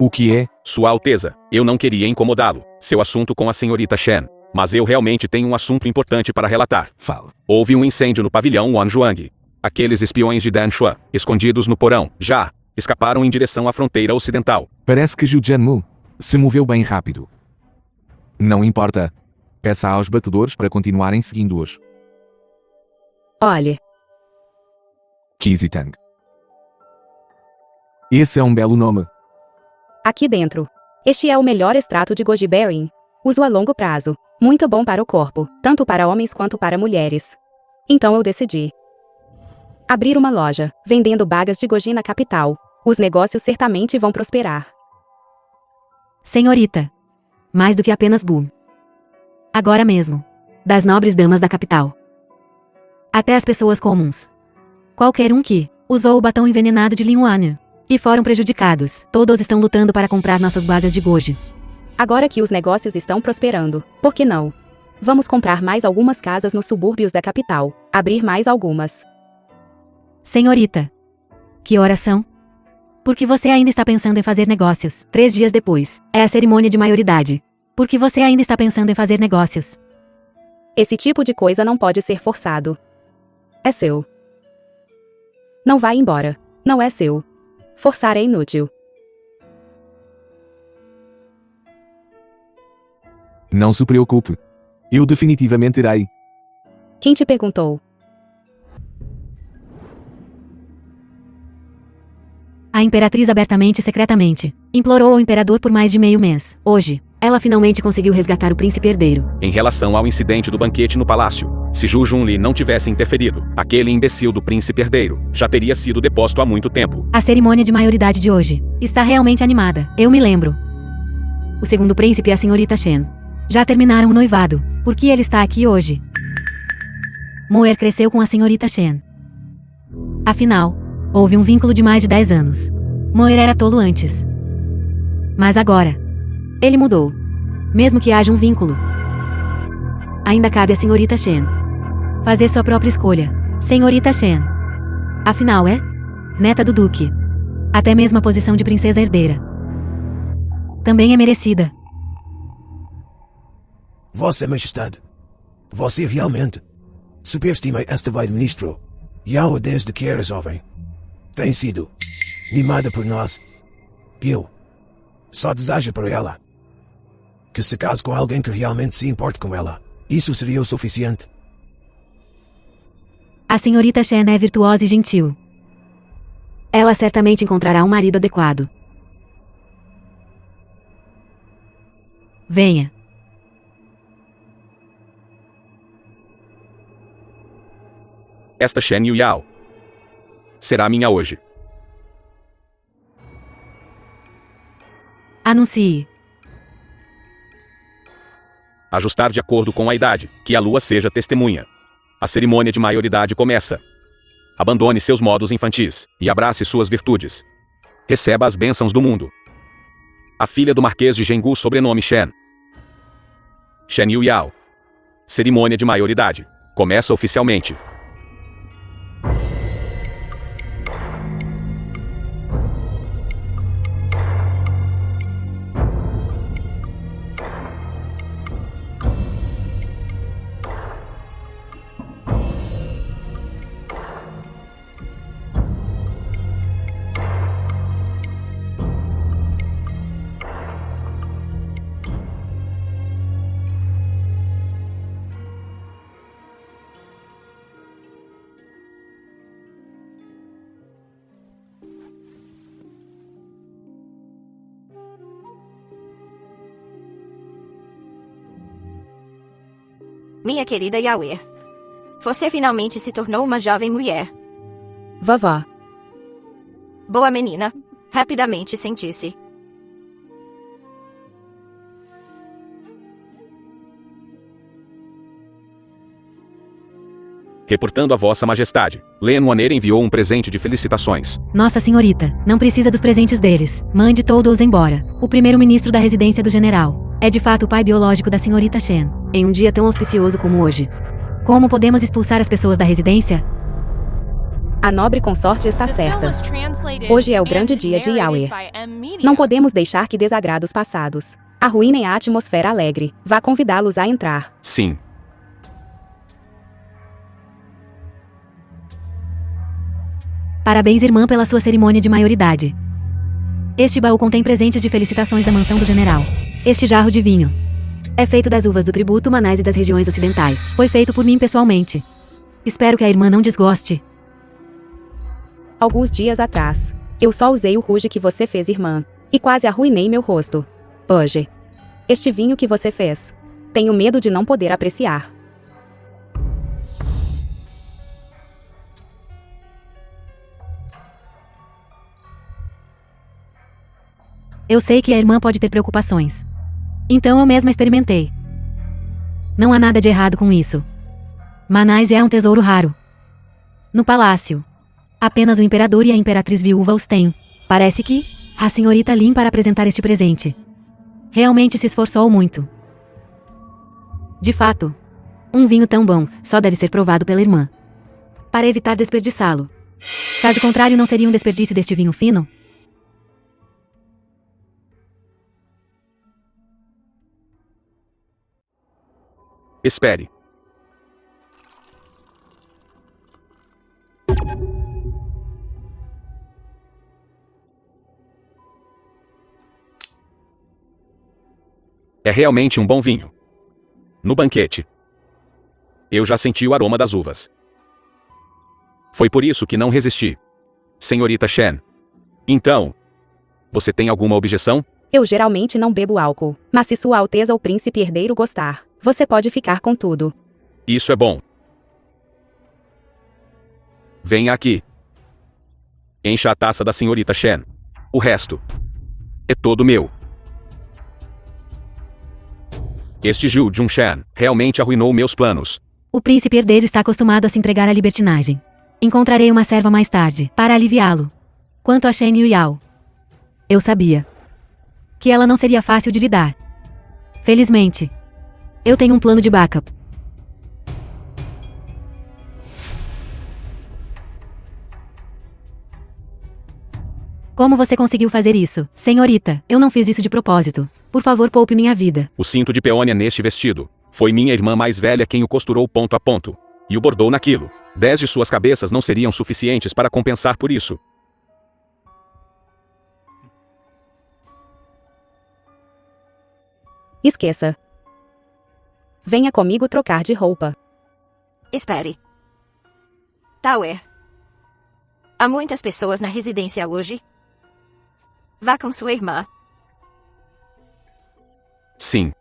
O que é? Sua Alteza, eu não queria incomodá-lo, seu assunto com a senhorita Shen. Mas eu realmente tenho um assunto importante para relatar. Fala. Houve um incêndio no pavilhão Wanjuang. Aqueles espiões de Danshua, escondidos no porão, já escaparam em direção à fronteira ocidental. Parece que Zhu Jianmu se moveu bem rápido. Não importa. Peça aos batedores para continuarem seguindo-os. Olhe. Qizitang. Esse é um belo nome. Aqui dentro. Este é o melhor extrato de goji berry. Uso a longo prazo. Muito bom para o corpo, tanto para homens quanto para mulheres. Então eu decidi abrir uma loja, vendendo bagas de goji na capital. Os negócios certamente vão prosperar. Senhorita, mais do que apenas boom. Agora mesmo. Das nobres damas da capital. Até as pessoas comuns. Qualquer um que usou o batom envenenado de Lin Wan e foram prejudicados. Todos estão lutando para comprar nossas bagas de goji. Agora que os negócios estão prosperando, por que não? Vamos comprar mais algumas casas nos subúrbios da capital. Abrir mais algumas. Senhorita, que horas são? Porque você ainda está pensando em fazer negócios. 3 dias depois, é a cerimônia de maioridade. Porque você ainda está pensando em fazer negócios. Esse tipo de coisa não pode ser forçado. É seu. Não vá embora. Não é seu. Forçar é inútil. Não se preocupe. Eu definitivamente irei. Quem te perguntou? A imperatriz abertamente e secretamente implorou ao imperador por mais de meio mês. Hoje, ela finalmente conseguiu resgatar o príncipe herdeiro. Em relação ao incidente do banquete no palácio, Se Zhu Junli não tivesse interferido, aquele imbecil do príncipe herdeiro já teria sido deposto há muito tempo. A cerimônia de maioridade de hoje está realmente animada, eu me lembro. O segundo príncipe e a senhorita Shen já terminaram o noivado. Por que ele está aqui hoje? Moer cresceu com a senhorita Shen. Afinal, houve um vínculo de mais de 10 anos. Moer era tolo antes. Mas agora, ele mudou. Mesmo que haja um vínculo, ainda cabe à senhorita Shen fazer sua própria escolha. Senhorita Shen, afinal é neta do duque. Até mesmo a posição de princesa herdeira também é merecida. Vossa Majestade, você realmente superestima esta vai de ministro Yao desde que era jovem. Tem sido mimada por nós. Eu só desejo para ela que se case com alguém que realmente se importe com ela. Isso seria o suficiente. A senhorita Shen é virtuosa e gentil. Ela certamente encontrará um marido adequado. Venha. Esta Shen Yuyao será minha hoje. Anuncie. Ajustar de acordo com a idade, que a lua seja testemunha. A cerimônia de maioridade começa. Abandone seus modos infantis e abrace suas virtudes. Receba as bênçãos do mundo. A filha do Marquês de Zhenggu, sobrenome Shen. Shen Yuyao. Cerimônia de maioridade começa oficialmente. Minha querida Yaoer, você finalmente se tornou uma jovem mulher. Vovó. Boa menina. Rapidamente sente-se. Reportando a Vossa Majestade, Len Waner enviou um presente de felicitações. Nossa senhorita, não precisa dos presentes deles. Mande todos embora. O primeiro-ministro da residência do general é de fato o pai biológico da senhorita Shen. Em um dia tão auspicioso como hoje, como podemos expulsar as pessoas da residência? A nobre consorte está certa. Hoje é o grande dia de Yaoer. Não podemos deixar que desagrados passados arruinem a atmosfera alegre. Vá convidá-los a entrar. Sim. Parabéns, irmã, pela sua cerimônia de maioridade. Este baú contém presentes de felicitações da mansão do general. Este jarro de vinho é feito das uvas do tributo Manais e das regiões ocidentais. Foi feito por mim pessoalmente. Espero que a irmã não desgoste. Alguns dias atrás, eu só usei o rouge que você fez, irmã, e quase arruinei meu rosto. Hoje, este vinho que você fez, tenho medo de não poder apreciar. Eu sei que a irmã pode ter preocupações. Então eu mesma experimentei. Não há nada de errado com isso. Manais é um tesouro raro. No palácio, apenas o imperador e a imperatriz viúva os têm. Parece que a senhorita Lin, para apresentar este presente, realmente se esforçou muito. De fato, um vinho tão bom só deve ser provado pela irmã, para evitar desperdiçá-lo. Caso contrário, não seria um desperdício deste vinho fino? Espere. É realmente um bom vinho. No banquete, eu já senti o aroma das uvas. Foi por isso que não resisti. Senhorita Shen. Então, você tem alguma objeção? Eu geralmente não bebo álcool, mas se Sua Alteza o Príncipe Herdeiro gostar, você pode ficar com tudo. Isso é bom. Venha aqui. Encha a taça da senhorita Shen. O resto é todo meu. Este Zhu Junshan realmente arruinou meus planos. O príncipe herdeiro está acostumado a se entregar à libertinagem. Encontrarei uma serva mais tarde, para aliviá-lo. Quanto a Shen Yuyao, eu sabia que ela não seria fácil de lidar. Felizmente, eu tenho um plano de backup. Como você conseguiu fazer isso, senhorita? Eu não fiz isso de propósito. Por favor, poupe minha vida. O cinto de peônia neste vestido. Foi minha irmã mais velha quem o costurou ponto a ponto. E o bordou naquilo. 10 de suas cabeças não seriam suficientes para compensar por isso. Esqueça. Venha comigo trocar de roupa. Espere. Tower. Há muitas pessoas na residência hoje. Vá com sua irmã. Sim.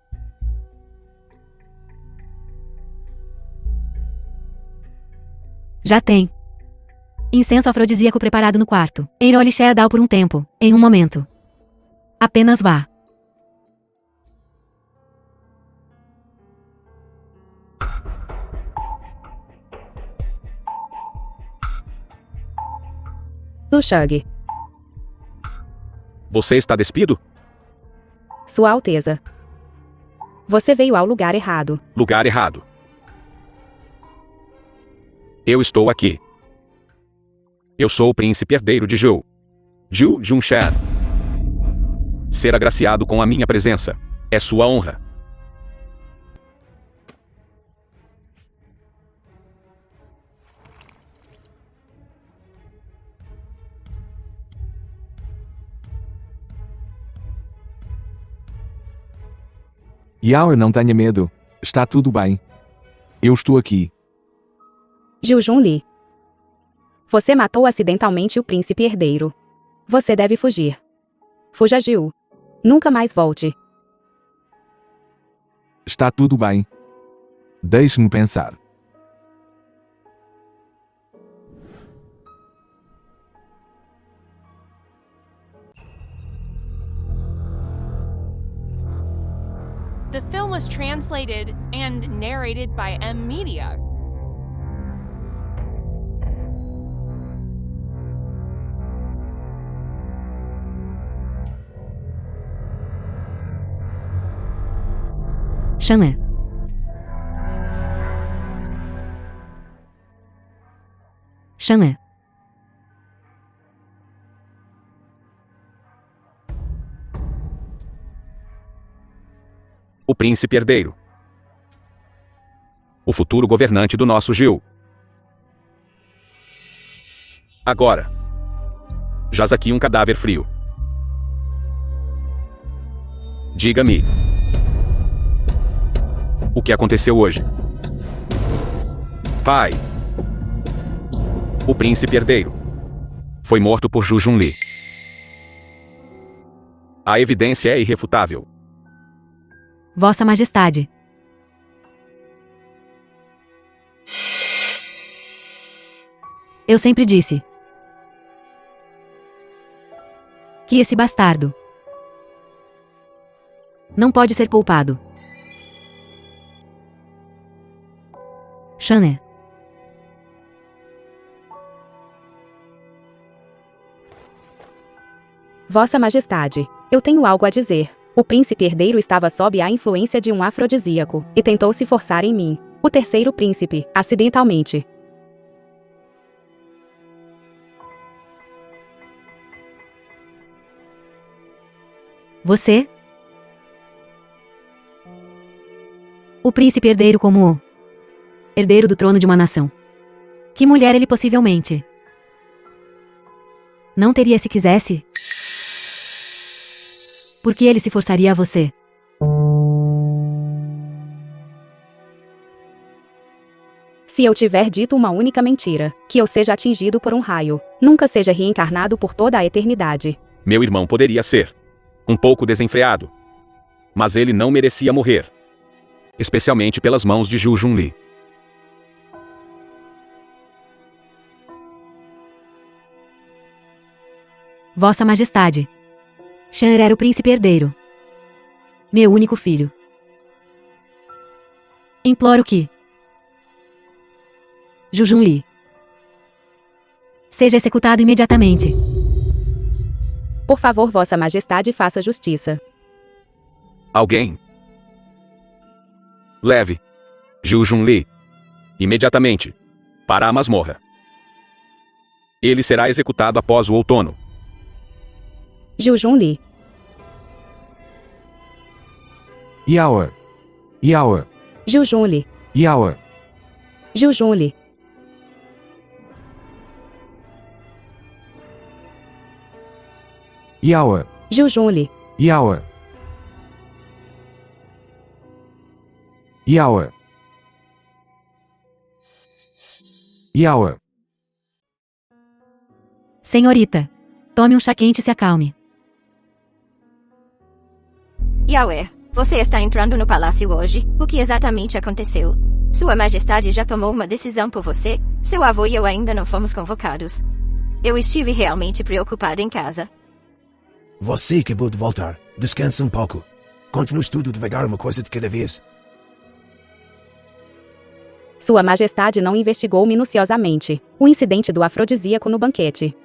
Já tem. Incenso afrodisíaco preparado no quarto. Enrole Sheadal por um tempo, em um momento. Apenas vá. Lushug. Você está despido? Sua Alteza. Você veio ao lugar errado. Lugar errado. Eu estou aqui. Eu sou o príncipe herdeiro de Zhu. Zhu Junshan. Ser agraciado com a minha presença é sua honra. Yao, não tenha medo. Está tudo bem. Eu estou aqui. Zhu Junli. Você matou acidentalmente o príncipe herdeiro. Você deve fugir. Fuja, Zhu. Nunca mais volte. Está tudo bem. Deixe-me pensar. The film was translated and narrated by M Media. Shanlé. Shanlé. O príncipe herdeiro. O futuro governante do nosso Zhu. Agora. Jaz aqui um cadáver frio. Diga-me. O que aconteceu hoje? Pai. O príncipe herdeiro foi morto por Zhu Junli. A evidência é irrefutável. Vossa Majestade. Eu sempre disse que esse bastardo não pode ser poupado. Shanlé. Vossa Majestade, eu tenho algo a dizer. O príncipe herdeiro estava sob a influência de um afrodisíaco e tentou se forçar em mim, o terceiro príncipe, acidentalmente. Você? O príncipe herdeiro como o herdeiro do trono de uma nação. Que mulher ele possivelmente não teria se quisesse? Por que ele se forçaria a você? Se eu tiver dito uma única mentira, que eu seja atingido por um raio, nunca seja reencarnado por toda a eternidade. Meu irmão poderia ser um pouco desenfreado, mas ele não merecia morrer, especialmente pelas mãos de Zhu Junli. Vossa Majestade. Shan era o príncipe herdeiro. Meu único filho. Imploro que Zhu Junli seja executado imediatamente. Por favor, Vossa Majestade, faça justiça. Alguém. Leve Zhu Junli imediatamente para a masmorra. Ele será executado após o outono. Zhu Junli. Yaoa. Yaoa. Zhu Junli. Yaoa. Zhu Junli. Yaoa. Zhu Junli. Yaoa. Yaoa. Yaoa. Senhorita. Tome um chá quente e se acalme. Yahweh, você está entrando no palácio hoje. O que exatamente aconteceu? Sua Majestade já tomou uma decisão por você? Seu avô e eu ainda não fomos convocados. Eu estive realmente preocupada em casa. Você acabou de voltar. Descansa um pouco. Conte-nos tudo devagar, uma coisa de cada vez. Sua Majestade não investigou minuciosamente o incidente do afrodisíaco no banquete.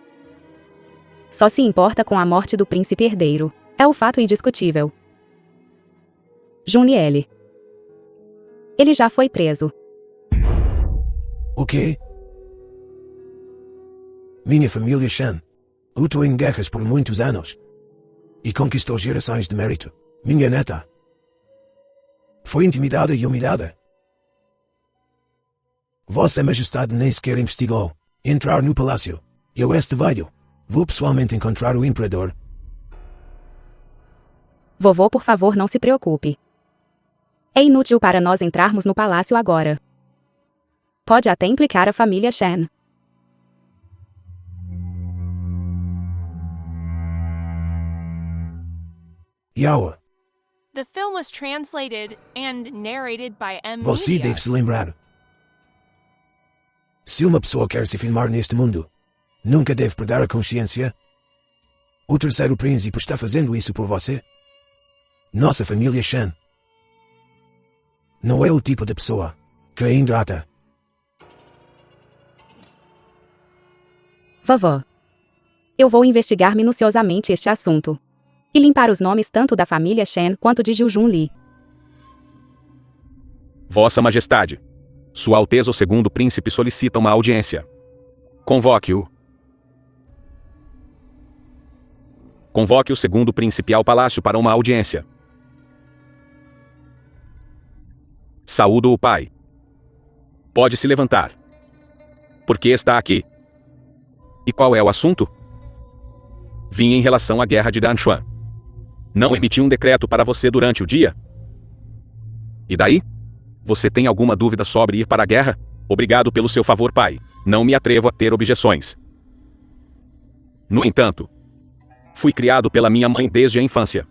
Só se importa com a morte do príncipe herdeiro. É o fato indiscutível. Junliele. Ele já foi preso. O quê? Minha família Shan lutou em guerras por muitos anos e conquistou gerações de mérito. Minha neta foi intimidada e humilhada. Vossa Majestade nem sequer investigou entrar no palácio. Eu veio. Vou pessoalmente encontrar o imperador. Vovô, por favor, não se preocupe. É inútil para nós entrarmos no palácio agora. Pode até implicar a família Shan. Yaoa, The film was translated and narrated by M. você Media. deve se lembrar. Se uma pessoa quer se filmar neste mundo, nunca deve perder a consciência. O terceiro príncipe está fazendo isso por você. Nossa família Shan não é o tipo de pessoa que é ingrata. Vovó. Eu vou investigar minuciosamente este assunto. E limpar os nomes tanto da família Shan quanto de Zhu Junli. Vossa Majestade. Sua Alteza o Segundo Príncipe solicita uma audiência. Convoque-o. Convoque o Segundo Príncipe ao palácio para uma audiência. Saúdo o pai. Pode se levantar. Por que está aqui? E qual é o assunto? Vim em relação à guerra de Danshuan. Não emiti um decreto para você durante o dia? E daí? Você tem alguma dúvida sobre ir para a guerra? Obrigado pelo seu favor, pai. Não me atrevo a ter objeções. No entanto, fui criado pela minha mãe desde a infância.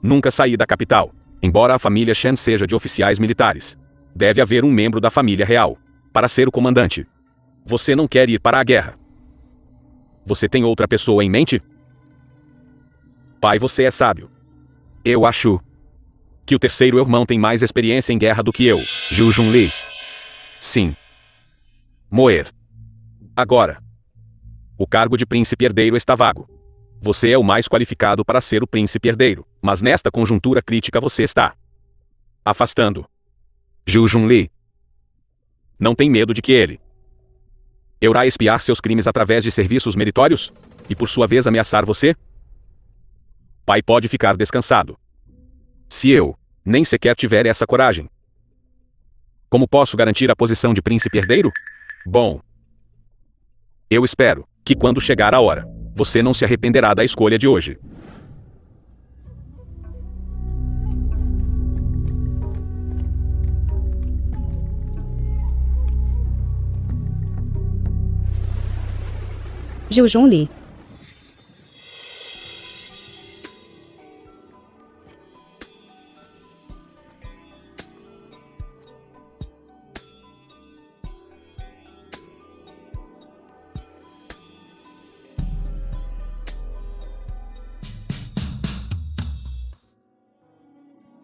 Nunca saí da capital, embora a família Shan seja de oficiais militares. Deve haver um membro da família real para ser o comandante. Você não quer ir para a guerra. Você tem outra pessoa em mente? Pai, você é sábio. Eu acho que o terceiro irmão tem mais experiência em guerra do que eu, Zhu Junli. Sim. Moer. Agora. O cargo de príncipe herdeiro está vago. Você é o mais qualificado para ser o príncipe herdeiro, mas nesta conjuntura crítica você está afastando Zhu Junli. Não tem medo de que ele irá espiar seus crimes através de serviços meritórios? E por sua vez ameaçar você? Pai pode ficar descansado. Se eu nem sequer tiver essa coragem, como posso garantir a posição de príncipe herdeiro? Bom, eu espero que quando chegar a hora, você não se arrependerá da escolha de hoje. Zhu Junli.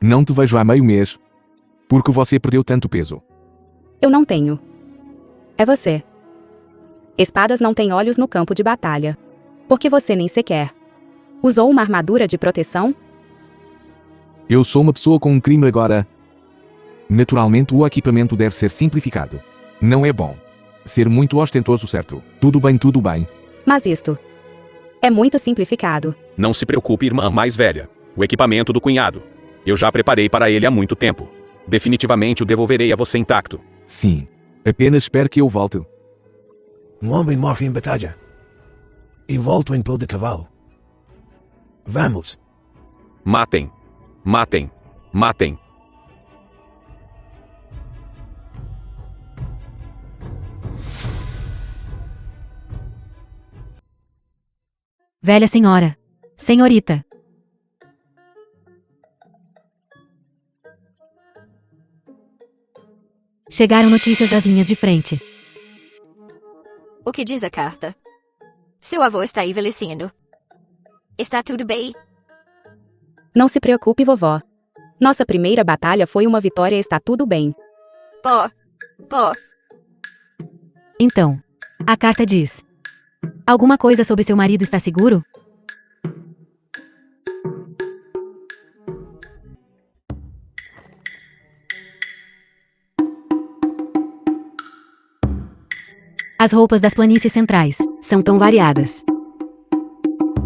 Não te vejo há meio mês. Por que você perdeu tanto peso? Eu não tenho. É você. Espadas não têm olhos no campo de batalha. Porque você nem sequer usou uma armadura de proteção? Eu sou uma pessoa com um crime agora. Naturalmente o equipamento deve ser simplificado. Não é bom ser muito ostentoso, certo? Tudo bem, tudo bem. Mas isto é muito simplificado. Não se preocupe, irmã mais velha. O equipamento do cunhado. Eu já preparei para ele há muito tempo. Definitivamente o devolverei a você intacto. Sim. Apenas espero que eu volte. Um homem morre em batalha. E volto em pelo de cavalo. Vamos. Matem. Matem. Matem. Velha senhora. Senhorita. Chegaram notícias das linhas de frente. O que diz a carta? Seu avô está envelhecendo. Está tudo bem? Não se preocupe, vovó. Nossa primeira batalha foi uma vitória, está tudo bem. Pô. Então, a carta diz: alguma coisa sobre seu marido está seguro? As roupas das planícies centrais são tão variadas.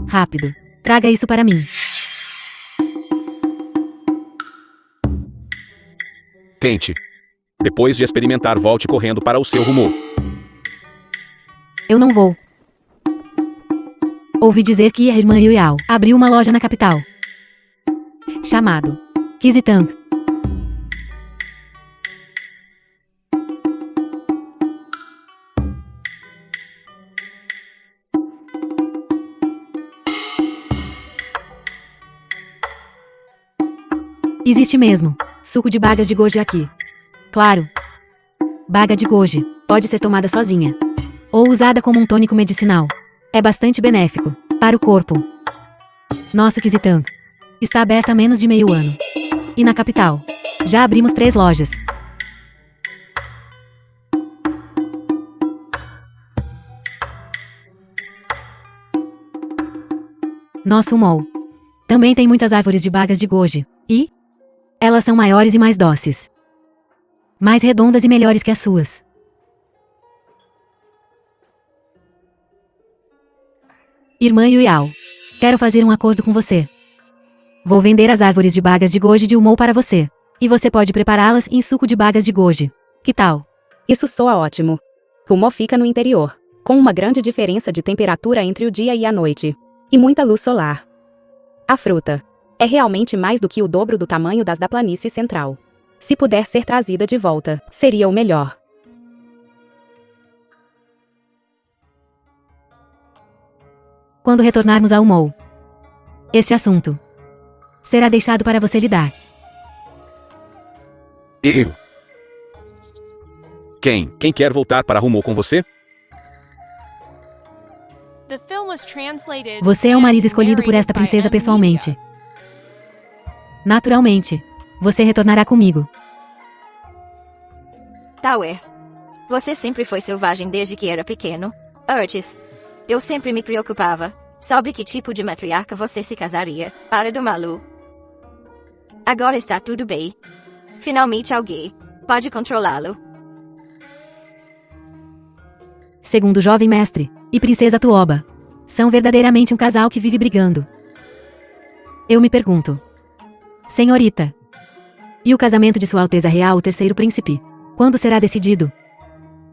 Rápido, traga isso para mim. Tente. Depois de experimentar, volte correndo para o seu rumo. Eu não vou. Ouvi dizer que a irmã Yuiao abriu uma loja na capital. Chamado Kizitang. Existe mesmo suco de bagas de goji aqui. Claro. Baga de goji pode ser tomada sozinha ou usada como um tônico medicinal. É bastante benéfico para o corpo. Nosso Kizitang está aberto há menos de meio ano. E na capital, já abrimos 3 lojas. Nosso mall também tem muitas árvores de bagas de goji. E elas são maiores e mais doces. Mais redondas e melhores que as suas. Irmã Yuiao, quero fazer um acordo com você. Vou vender as árvores de bagas de goji de Umou para você. E você pode prepará-las em suco de bagas de goji. Que tal? Isso soa ótimo. Rumo fica no interior, com uma grande diferença de temperatura entre o dia e a noite. E muita luz solar. A fruta é realmente mais do que o dobro do tamanho das da planície central. Se puder ser trazida de volta, seria o melhor. Quando retornarmos ao Umou, esse assunto será deixado para você lidar. Eu. Quem quer voltar para Rumou com você? The film was translated Você é o and marido escolhido por esta narrated by princesa M. pessoalmente. Media. Naturalmente, você retornará comigo. Tauer. Você sempre foi selvagem desde que era pequeno. Antes, eu sempre me preocupava sobre que tipo de matriarca você se casaria, para do Malu. Agora está tudo bem. Finalmente alguém pode controlá-lo. Segundo o jovem mestre e princesa Tuoba, são verdadeiramente um casal que vive brigando. Eu me pergunto, senhorita, e o casamento de Sua Alteza Real, o terceiro príncipe, quando será decidido?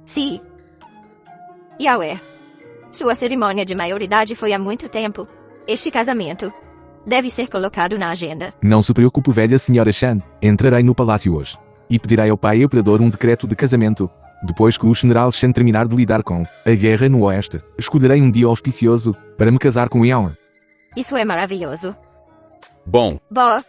Sim. Yahweh. Sua cerimônia de maioridade foi há muito tempo. Este casamento deve ser colocado na agenda. Não se preocupe, velha senhora Shan. Entrarei no palácio hoje. E pedirei ao pai operador um decreto de casamento. Depois que o general Shan terminar de lidar com a guerra no oeste, escolherei um dia auspicioso para me casar com Yao. Isso é maravilhoso. Bom, Boa.